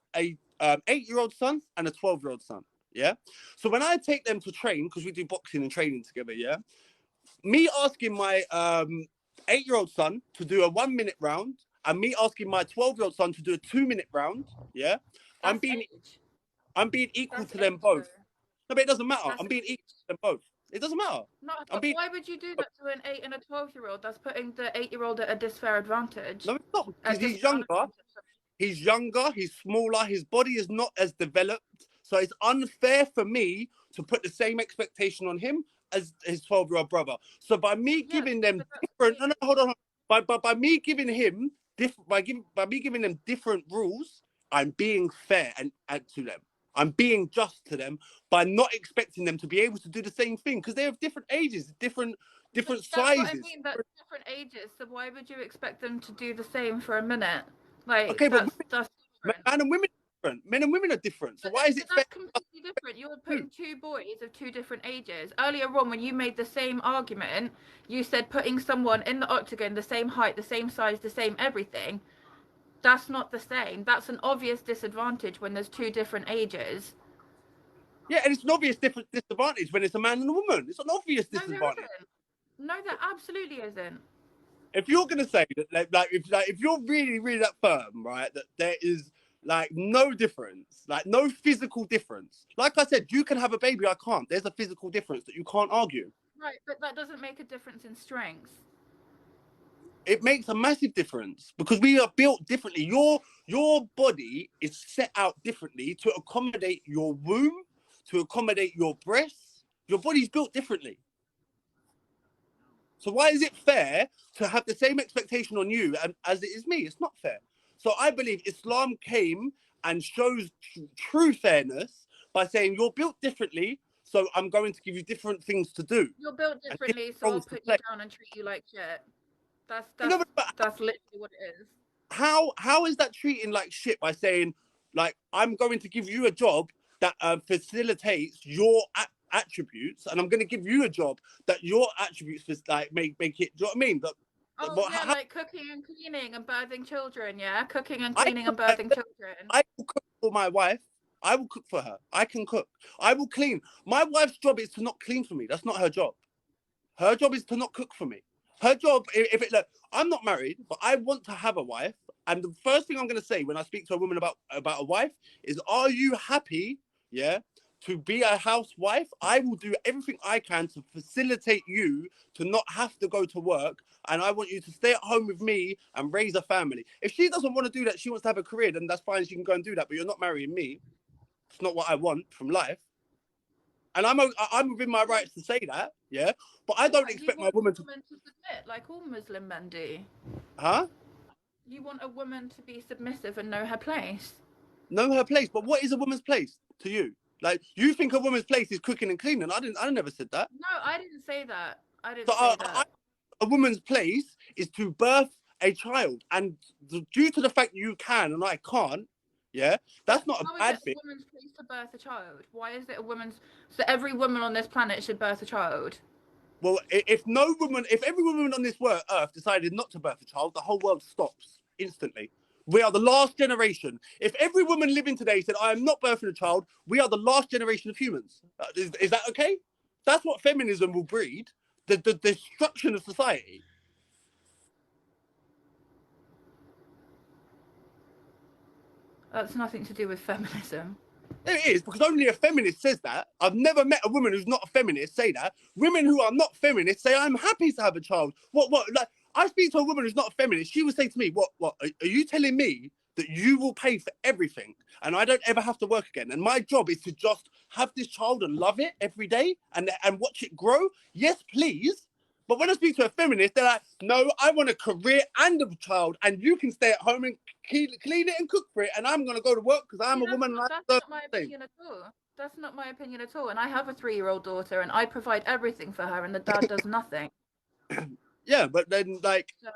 8-year-old son and a 12-year-old son. Yeah. So when I take them to train, because we do boxing and training together, yeah, me asking my 8-year-old son to do a 1 minute round and me asking my 12-year-old son to do a 2 minute round, yeah, I'm That's being age. I'm being equal That's to them age, both. though. No, but it doesn't matter. That's I'm being equal age. to them both. It doesn't matter. No, I'm but being why would you do that to an 8 and a 12-year-old? That's putting the 8-year-old at a disfair advantage. no, it's not A because he's disparate younger. advantage. He's younger, he's smaller, his body is not as developed. So it's unfair for me to put the same expectation on him as his 12-year-old brother. So by me Yeah, giving them but that's different, no, no, age. hold on. By me giving him different, by me giving them different rules, I'm being fair and to them. I'm being just to them by not expecting them to be able to do the same thing because they're of different ages, different That's what I sizes. mean. That's different ages. So why would you expect them to do the same for a minute? Like Okay, but that's different. man and women are different. Men and women are different. So why is But it fair? that's completely different. You're To putting two boys of two different ages. Earlier on, when you made the same argument, you said putting someone in the octagon, the same height, the same size, the same everything. That's not the same. That's an obvious disadvantage when there's two different ages. Yeah, and it's an obvious disadvantage when it's a man and a woman. It's an obvious No, there disadvantage. isn't. No, there absolutely isn't. If you're gonna say that, if you're really that firm, right, that there is like no difference, like no physical difference. Like I said, you can have a baby, I can't. There's a physical difference that you can't argue. Right, but that doesn't make a difference in strength. It makes a massive difference because we are built differently. Your body is set out differently to accommodate your womb, to accommodate your breasts. Your body's built differently. So why is it fair to have the same expectation on you as it is me? It's not fair. So I believe Islam came and shows true fairness by saying you're built differently, so I'm going to give you different things to do You're built and differently, different so I'll roles to put you play. down and treat you like shit. That's But that's no, but that's literally what it is. how is that treating like shit by saying like I'm going to give you a job that facilitates your attributes, and I'm going to give you a job that your attributes like make it. Do you know what I mean? Oh But yeah, how, like cooking and cleaning and birthing children. Yeah, cooking and I cleaning and birthing children. I will cook for my wife. I will cook for her. I can cook. I will clean. My wife's job is to not clean for me. That's not her job. Her job is to not cook for me. Her job, if it look, I'm not married, but I want to have a wife. And the first thing I'm going to say when I speak to a woman about a wife is, "Are you happy? Yeah, to be a housewife? I will do everything I can to facilitate you to not have to go to work, and I want you to stay at home with me and raise a family. If she doesn't want to do that, she wants to have a career, then that's fine. She can go and do that. But you're not marrying me. It's not what I want from life." And I'm within my rights to say that, yeah. But I don't What, you expect my want woman a to, woman to submit, like all Muslim men do? huh? You want a woman to be submissive and know her place. Know her place. But what is a woman's place to you? Like you think a woman's place is cooking and cleaning? I never said that. No, I didn't say that. I So didn't say that. a woman's place is to birth a child, and due to the fact you can and I can't, yeah, But that's not a how is it bad a thing. woman's place to birth a child? Why is it a woman's? So every woman on this planet should birth a child. Well, if every woman on this earth decided not to birth a child, the whole world stops instantly. We are the last generation. If every woman living today said, "I am not birthing a child," we are the last generation of humans. Is that okay? That's what feminism will breed: the destruction of society. That's nothing to do with feminism. It is because only a feminist says that. I've never met a woman who's not a feminist say that. Women who are not feminists say, "I'm happy to have a child." What? Like, I speak to a woman who's not a feminist. She would say to me, "What? Are you telling me that you will pay for everything and I don't ever have to work again? And my job is to just have this child and love it every day and watch it grow? Yes, please." But when I speak to a feminist, they're like, "No, I want a career and a child, and you can stay at home and clean it and cook for it, and I'm going to go to work because I'm See, a woman and I that's deserve not my the same." opinion at all. That's not my opinion at all. And I have a 3-year-old daughter, and I provide everything for her, and the dad does nothing. Yeah, but then like So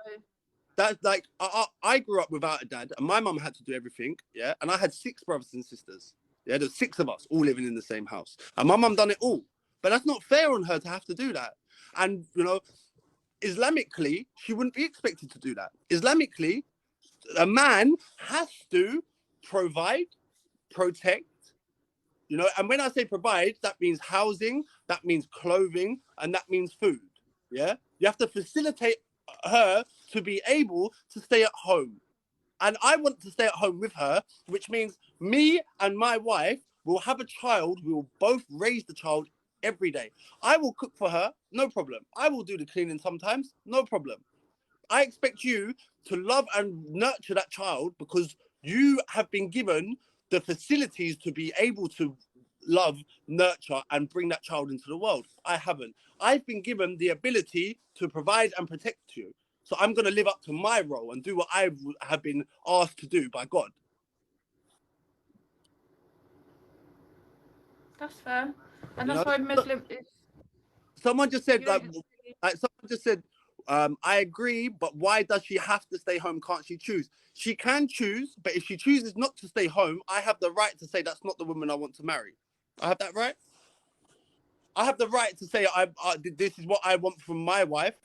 that's like I grew up without a dad, and my mum had to do everything. Yeah, and I had 6 brothers and sisters. Yeah, there's 6 of us all living in the same house, and my mum done it all. But that's not fair on her to have to do that. And Islamically, she wouldn't be expected to do that. Islamically, a man has to provide, protect, you know, and when I say provide, that means housing, that means clothing, and that means food. Yeah, you have to facilitate her to be able to stay at home. And I want to stay at home with her, which means me and my wife will have a child. We will both raise the child every day. I will cook for her, no problem. I will do the cleaning sometimes, no problem. I expect you to love and nurture that child because you have been given the facilities to be able to love, nurture, and bring that child into the world. I haven't. I've been given the ability to provide and protect you. So I'm going to live up to my role and do what I have been asked to do by God. That's fair. And You know, that's why Muslim is someone just said you don't someone just said, I agree, but why does she have to stay home? Can't she choose? She can choose, but if she chooses not to stay home, I have the right to say that's not the woman I want to marry. I have that right. I have the right to say this is what I want from my wife.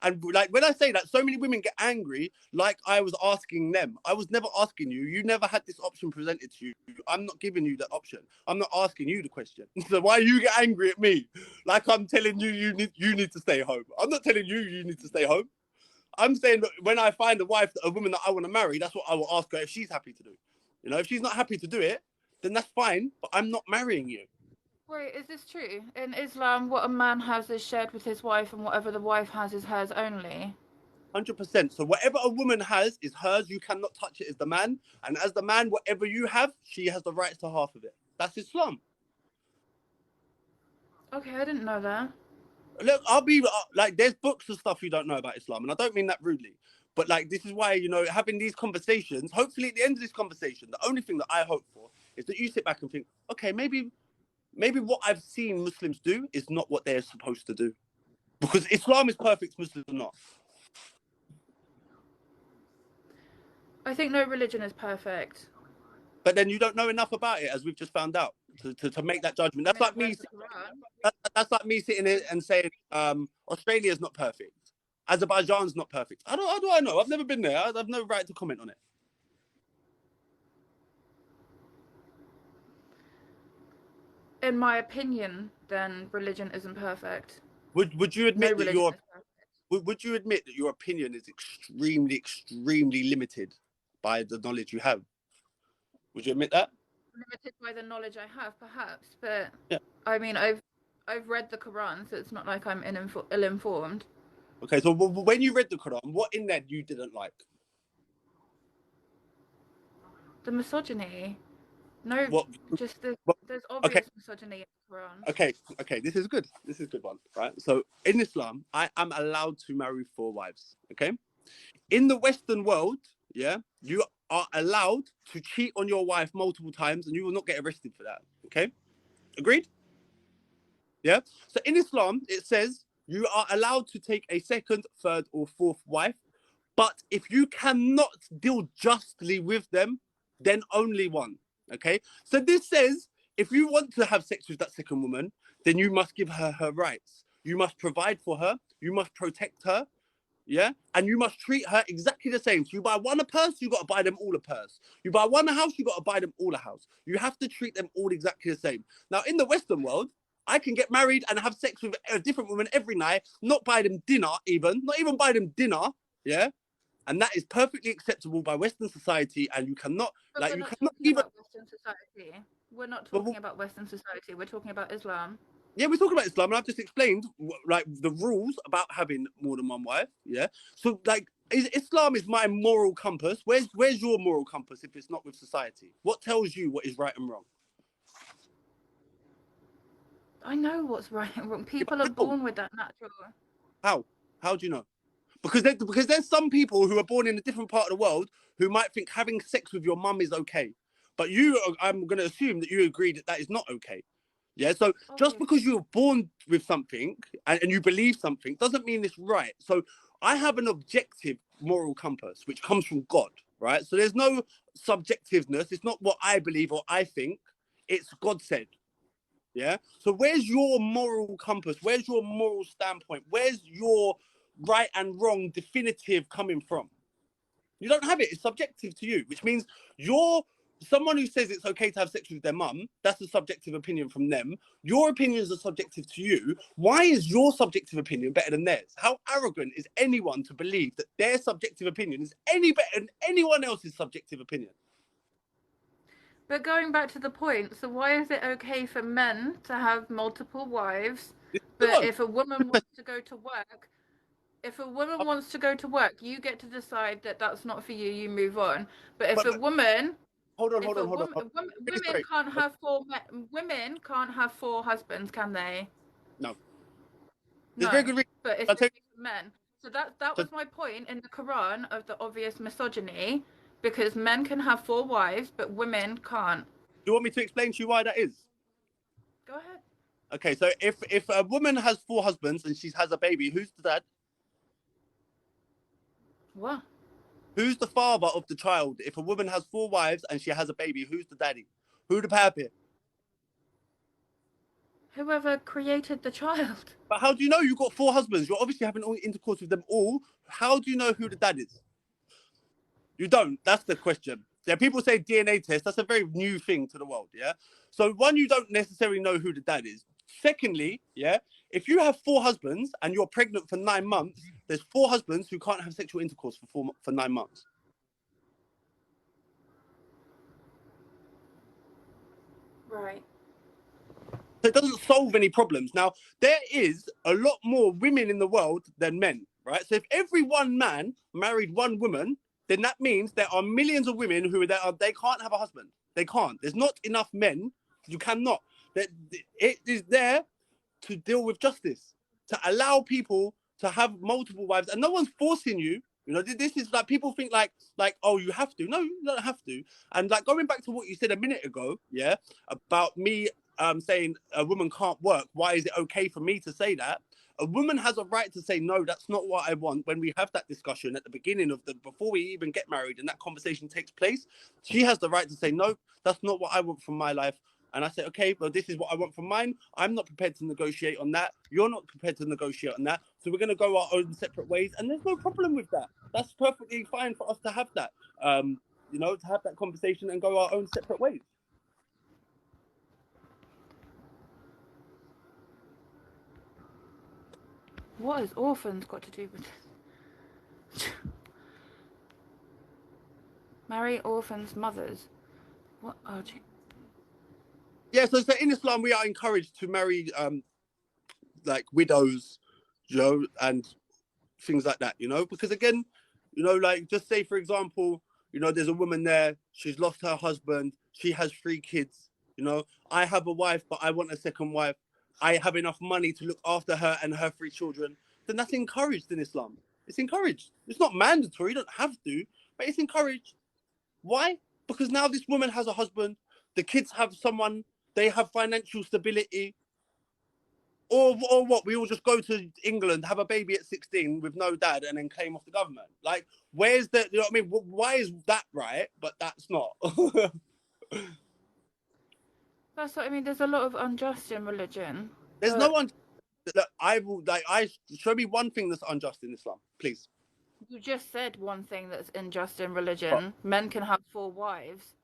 And like when I say that, so many women get angry, like I was asking them. I was never asking you. You never had this option presented to you. I'm not giving you that option. I'm not asking you the question. So why you get angry at me? Like I'm telling you, you need to stay home. I'm not telling you you need to stay home. I'm saying that when I find a woman that I want to marry, that's what I will ask her if she's happy to do. You know, if she's not happy to do it, then that's fine. But I'm not marrying you. Wait, is this true? In Islam, what a man has is shared with his wife, and whatever the wife has is hers only. 100%. So whatever a woman has is hers. You cannot touch it as the man. And as the man, whatever you have, she has the rights to half of it. That's Islam. Okay, I didn't know that. Look, I'll be like, there's books and stuff you don't know about Islam. And I don't mean that rudely. But like, this is why, you know, having these conversations, hopefully at the end of this conversation, the only thing that I hope for is that you sit back and think, okay, maybe what I've seen Muslims do is not what they're supposed to do. Because Islam is perfect, Muslims are not. I think no religion is perfect. But then you don't know enough about it, as we've just found out, to make that judgment. I That's mean, like I've read me. the Quran. That's like me sitting here and saying Australia's not perfect, Azerbaijan's not perfect. How do I know? I've never been there. I've no right to comment on it. In my opinion, then religion isn't perfect. Would you No admit that religion is perfect. would you admit that your opinion is extremely limited by the knowledge you have? Would you admit that? Limited by the knowledge I have, perhaps, but Yeah. I mean, I've read the Quran, so it's not like I'm ill-informed. Okay. So when you read the Quran, what in there you didn't like? The misogyny. No, What? just what there's okay. obvious misogyny in the Quran. Okay. This is good. This is a good one, right? So in Islam, I am allowed to marry 4 wives. Okay. In the Western world, yeah, you are allowed to cheat on your wife multiple times and you will not get arrested for that. Okay? Agreed? Yeah. So in Islam, it says you are allowed to take a second, third, or fourth wife, but if you cannot deal justly with them, then only one. Okay? So this says if you want to have sex with that second woman, then you must give her her rights. You must provide for her. You must protect her. Yeah, and you must treat her exactly the same. So you buy one a purse, you got to buy them all a purse. You buy one a house, you got to buy them all a house. You have to treat them all exactly the same. Now, in the Western world, I can get married and have sex with a different woman every night, not buy them dinner, not even buy them dinner. Yeah, and that is perfectly acceptable by Western society. And you cannot, But like, we're you not cannot talking even. about Western society. We're not Well, talking about Western society. We're talking about Islam. yeah, we're talking about Islam, and I've just explained like the rules about having more than one wife. Yeah, so like Islam is my moral compass. Where's your moral compass if it's not with society? What tells you what is right and wrong? I know what's right and wrong. Yeah, People are but how? born with that natural. How? How do you know? Because there's some people who are born in a different part of the world who might think having sex with your mum is okay, but I'm going to assume that you agree that that is not okay. Yeah, so just Obviously. because you were born with something and you believe something doesn't mean it's right. So I have an objective moral compass which comes from God, right? So there's no subjectiveness. It's not what I believe or I think. It's God said. Yeah. So where's your moral compass? Where's your moral standpoint? Where's your right and wrong definitive coming from? You don't have it. It's subjective to you, which means your someone who says it's okay to have sex with their mum, that's a subjective opinion from them. Your opinions are subjective to you. Why is your subjective opinion better than theirs? How arrogant is anyone to believe that their subjective opinion is any better than anyone else's subjective opinion? But going back to the point, so why is it okay for men to have multiple wives, but On. if a woman wants to go to work, you get to decide that that's not for you, you move on. But But hold on, if hold a on, hold on. woman, Really women sorry. can't have women can't have four husbands, can they? No, there's very No. good reason. But it's I'll tell okay for men. So that you, was my point in the Quran of the obvious misogyny, because men can have four wives, but women can't. do you want me to explain to you why that is? Go ahead. Okay, so if a woman has 4 husbands and she has a baby, who's the dad? What? Who's the father of the child? If a woman has 4 wives and she has a baby, who's the daddy? Who the pappy? Whoever created the child. But how do you know you got 4 husbands? You're obviously having intercourse with them all. How do you know who the dad is? You don't. That's the question. Yeah, people say DNA test. That's a very new thing to the world. Yeah. So one, you don't necessarily know who the dad is. Secondly, yeah, if you have 4 husbands and you're pregnant for 9 months, there's 4 husbands who can't have sexual intercourse for 9 months. Right. So it doesn't solve any problems. Now, there is a lot more women in the world than men, right? So if every one man married one woman, then that means there are millions of women who they can't have a husband. They can't. There's not enough men. You cannot. It is there to deal with justice, to allow people to have multiple wives, and no one's forcing you. You know, this is like people think like oh, you have to. No, you don't have to. And like going back to what you said a minute ago, yeah, about me saying a woman can't work. Why is it okay for me to say that? A woman has a right to say no. That's not what I want. When we have that discussion at the beginning of before we even get married, and that conversation takes place, she has the right to say no. That's not what I want from my life. And I say, okay, well, this is what I want from mine. I'm not prepared to negotiate on that. You're not prepared to negotiate on that. So we're going to go our own separate ways. And there's no problem with that. That's perfectly fine for us to have that, you know, to have that conversation and go our own separate ways. What has orphans got to do with this? Marry orphans' mothers. What? Oh, gee. Yeah, so in Islam, we are encouraged to marry like widows, you know, and things like that, you know, because again, you know, like just say, for example, you know, there's a woman there, she's lost her husband, she has 3 kids, you know, I have a wife, but I want a second wife. I have enough money to look after her and her 3 children. Then that's encouraged in Islam. It's encouraged. It's not mandatory, you don't have to, but it's encouraged. Why? Because now this woman has a husband, the kids have someone, they have financial stability. Or what? We all just go to England, have a baby at 16 with no dad, and then claim off the government. Like, where's the? You know what I mean? Why is that right? But that's not. That's what I mean. There's a lot of unjust in religion. There's no one. That I will like. I show me one thing that's unjust in Islam, please. You just said one thing that's unjust in religion. What? Men can have 4 wives.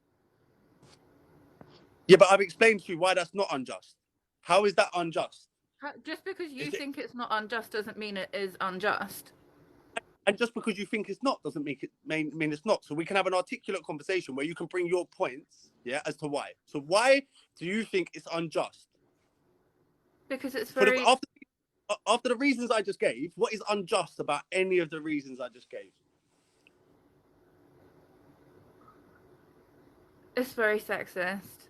Yeah, but I've explained to you why that's not unjust. How is that unjust? Just because you think it's not unjust doesn't mean it is unjust. And just because you think it's not doesn't mean it's not. So we can have an articulate conversation where you can bring your points, yeah, as to why. So why do you think it's unjust? Because it's very. After the reasons I just gave, what is unjust about any of the reasons I just gave? It's very sexist.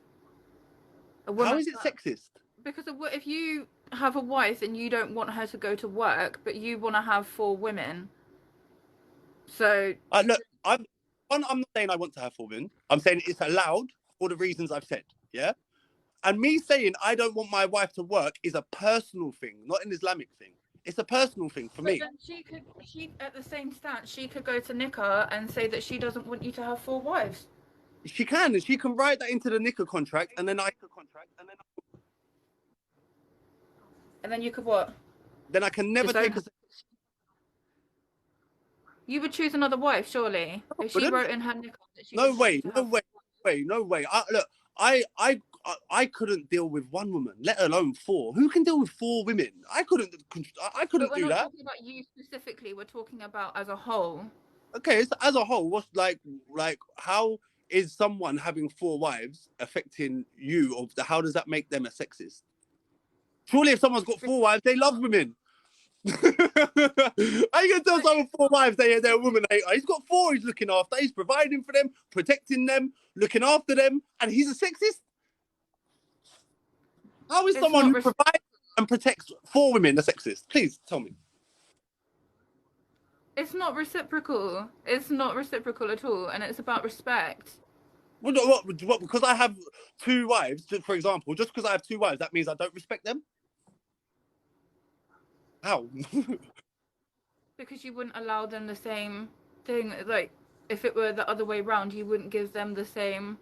How is it sexist? Because if you have a wife and you don't want her to go to work, but you want to have 4 women, so look, I'm not saying I want to have 4 women. I'm saying it's allowed for the reasons I've said. Yeah, and me saying I don't want my wife to work is a personal thing, not an Islamic thing. It's a personal thing for me. Then she at the same stance, she could go to Nikah and say that she doesn't want you to have 4 wives. She can, and she can write that into the Nikah contract, and then you could what? Then I can never take a. You would choose another wife, surely, if she wrote in her Nikah that she. No way, no way. way, no way. Look, I couldn't deal with one woman, let alone four. Who can deal with four women? I couldn't. I But couldn't we're do not that. talking about you specifically. We're talking about as a whole. Okay, so as a whole, what's like how is someone having four wives affecting you, or how does that make them a sexist? Surely, if someone's got four wives, they love women. How you gonna tell someone four wives they're a woman hater? He's got four. He's looking after. He's providing for them, protecting them, looking after them, and he's a sexist. How is It's someone not. who provides and protects four women a sexist? Please tell me. It's not reciprocal. It's not reciprocal at all, and it's about respect. What? Because I have two wives, for example, just because I have two wives, that means I don't respect them? How? Because you wouldn't allow them the same thing. Like, if it were the other way round, you wouldn't give them the same.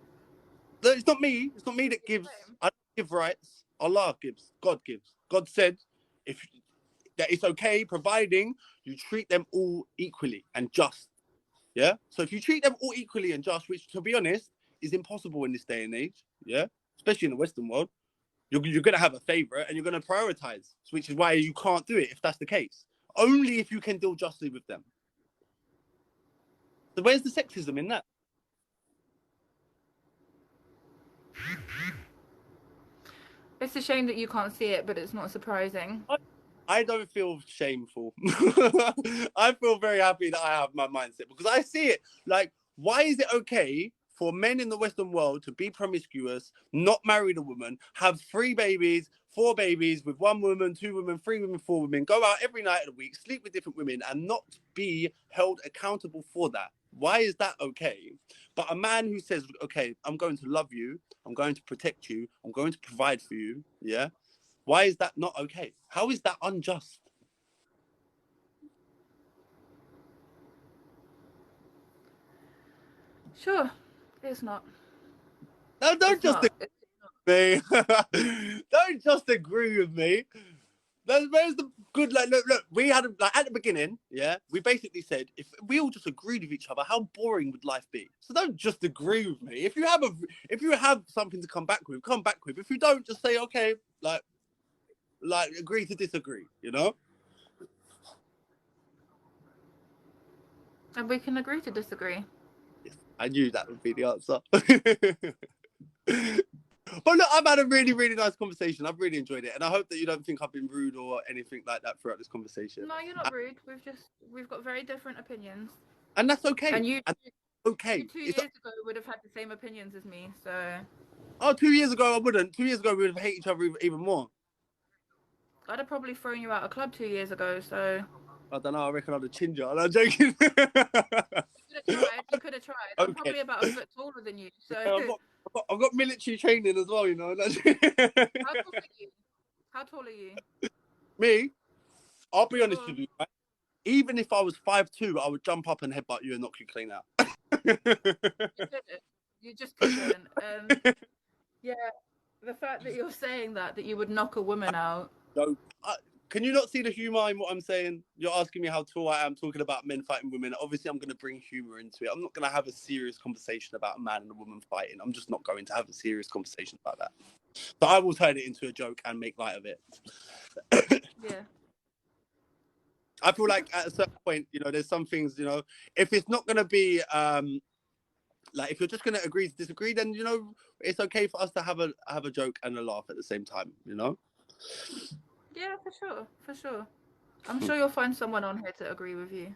It's not me. It's not me that gives. I don't give rights. Allah gives. God gives. God said, if that it's okay, providing you treat them all equally and just. Yeah. So if you treat them all equally and just, which to be honest is impossible in this day and age. Yeah. Especially in the Western world, you're gonna have a favorite and you're gonna prioritize, which is why you can't do it if that's the case. Only if you can deal justly with them. So where's the sexism in that? It's a shame that you can't see it, but it's not surprising. I don't feel shameful. I feel very happy that I have my mindset because I see it. Like, why is it okay for men in the Western world to be promiscuous, not marry the woman, have 3 babies, 4 babies with 1 woman, 2 women, 3 women, 4 women, go out every night of the week, sleep with different women, and not be held accountable for that? Why is that okay? But a man who says, okay, I'm going to love you, I'm going to protect you, I'm going to provide for you, yeah? Why is that not okay? How is that unjust? Sure, it's not. No, don't It's just not. agree with me. Don't just agree with me. Where's the good? Like, look. We had like at the beginning, yeah. We basically said if we all just agreed with each other, how boring would life be? So don't just agree with me. If you have something to come back with, come back with. If you don't, just say okay. Like agree to disagree. You know. And we can agree to disagree. I knew that would be the answer. But look, I've had a really, really nice conversation. I've really enjoyed it, and I hope that you don't think I've been rude or anything like that throughout this conversation. No, you're not rude. We've got very different opinions. And that's okay. And you, okay. you 2 years ago would have had the same opinions as me. So. Oh, 2 years ago I wouldn't. 2 years ago we would have hated each other even more. I'd have probably thrown you out of club 2 years ago. So. I don't know. I reckon I'd have chinned you. I'm joking. You could have tried. I'm probably about a foot taller than you. So. Yeah, I've got military training as well, you know. How tall are you? How tall are you? Me? I'll be honest with you. Right? Even if I was 5'2", I would jump up and headbutt you and knock you clean out. You just couldn't. Yeah, the fact that you're saying that you would knock a woman out. No, can you not see the humour in what I'm saying? You're asking me how tall I am, talking about men fighting women. Obviously, I'm going to bring humour into it. I'm not going to have a serious conversation about a man and a woman fighting. I'm just not going to have a serious conversation about that. So I will turn it into a joke and make light of it. Yeah. I feel like at a certain point, you know, there's some things, you know, if it's not going to be, like, if you're just going to agree to disagree, then, you know, it's okay for us to have a joke and a laugh at the same time, you know? Yeah, for sure. I'm sure you'll find someone on here to agree with you.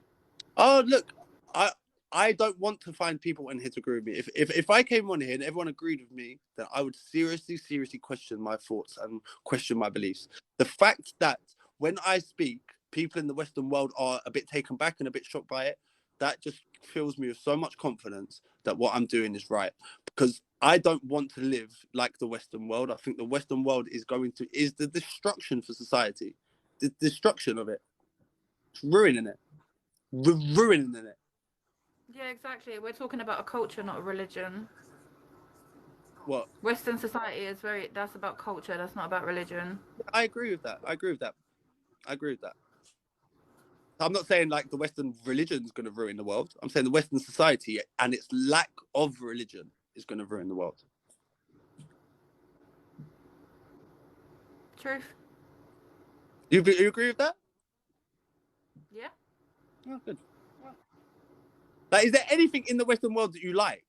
Oh, look, I don't want to find people on here to agree with me. If I came on here and everyone agreed with me, then I would seriously question my thoughts and question my beliefs. The fact that when I speak, people in the Western world are a bit taken back and a bit shocked by it, that just fills me with so much confidence that what I'm doing is right. Because I don't want to live like the Western world. I think the Western world is the destruction for society, the destruction of it. It's ruining it. Ruining it. Yeah, exactly. We're talking about a culture, not a religion. What? Western society is that's about culture, that's not about religion. I agree with that. I'm not saying like the Western religion is going to ruin the world. I'm saying the Western society and its lack of religion is going to ruin the world. Truth. You agree with that? Yeah. Oh, good. Like, is there anything in the Western world that you like?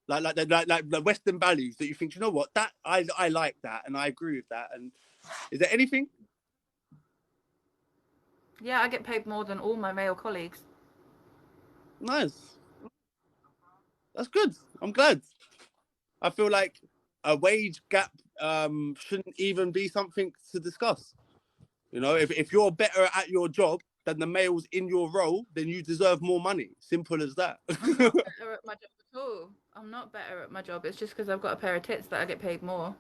Like the Western values that you think, you know what, that I like that and I agree with that. And is there anything? Yeah, I get paid more than all my male colleagues. Nice. That's good. I'm glad. I feel like a wage gap shouldn't even be something to discuss. You know, if you're better at your job than the males in your role, then you deserve more money. Simple as that. I'm not better at my job at all. I'm not better at my job. It's just because I've got a pair of tits that I get paid more.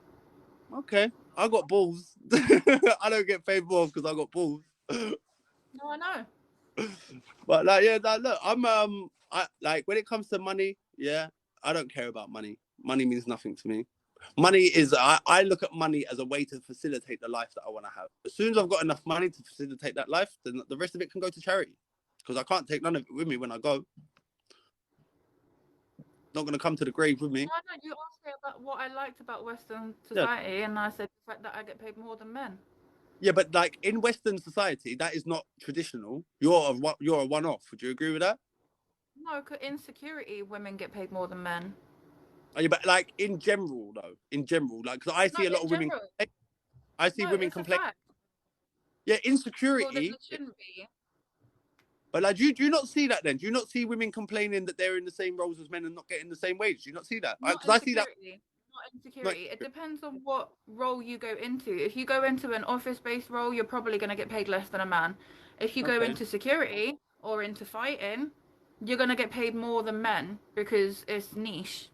Okay, I got balls. I don't get paid more because I got balls. No, I know. But like, yeah, like, look, I like when it comes to money. Yeah, I don't care about money. Money means nothing to me. Money is I look at money as a way to facilitate the life that I want to have. As soon as I've got enough money to facilitate that life, then the rest of it can go to charity. Because I can't take none of it with me when I go. Not gonna come to the grave with me. No, no, you asked me about what I liked about Western Yeah, society, and I said the fact that I get paid more than men. yeah, but like in Western society, that is not traditional. You're a one-off. Would you agree with that? No, 'cause in security, women get paid more than men. Oh, yeah, but like in general, though, in general, like because I No, see a lot in of women. general. I see No, women it's a complain. fact. Yeah, Well, then insecurity. it shouldn't be. But like, do you not see that then? Do you not see women complaining that they're in the same roles as men and not getting the same wage? Do you not see that? Not Because in I see that. security. Not in Like, security. It depends on what role you go into. If you go into an office-based role, you're probably going to get paid less than a man. If you go okay. into security or into fighting, you're going to get paid more than men because it's niche.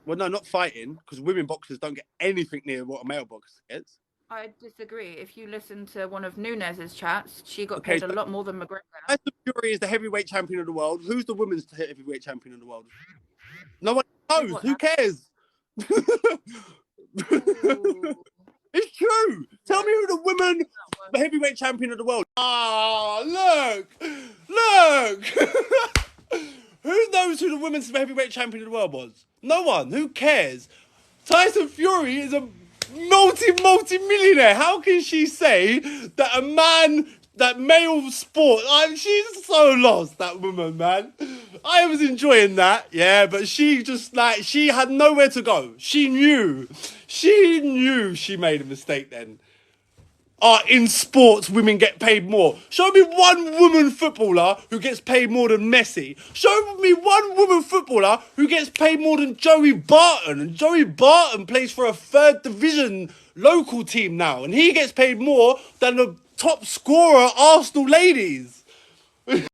Well, no, not fighting, because women boxers don't get anything near what a male boxer gets. I disagree. If you listen to one of Nunez's chats, she got Okay, paid a so lot more than McGregor. Tyson Fury is the heavyweight champion of the world. Who's the women's heavyweight champion of the world? No one knows. What Who now? cares? Ooh, It's true. Tell yeah, me who the women that one. heavyweight champion of the world. Ah, look. Who knows who the women's heavyweight champion of the world was? No one. Who cares? Tyson Fury is a multi millionaire. How can she say that a man, that male sport? She's so lost, that woman, man. I was enjoying that, yeah, but she just like she had nowhere to go. She knew she made a mistake then. In sports, women get paid more. Show me one woman footballer who gets paid more than Messi. Show me one woman footballer who gets paid more than Joey Barton. And Joey Barton plays for a third division local team now. And he gets paid more than the top scorer Arsenal ladies.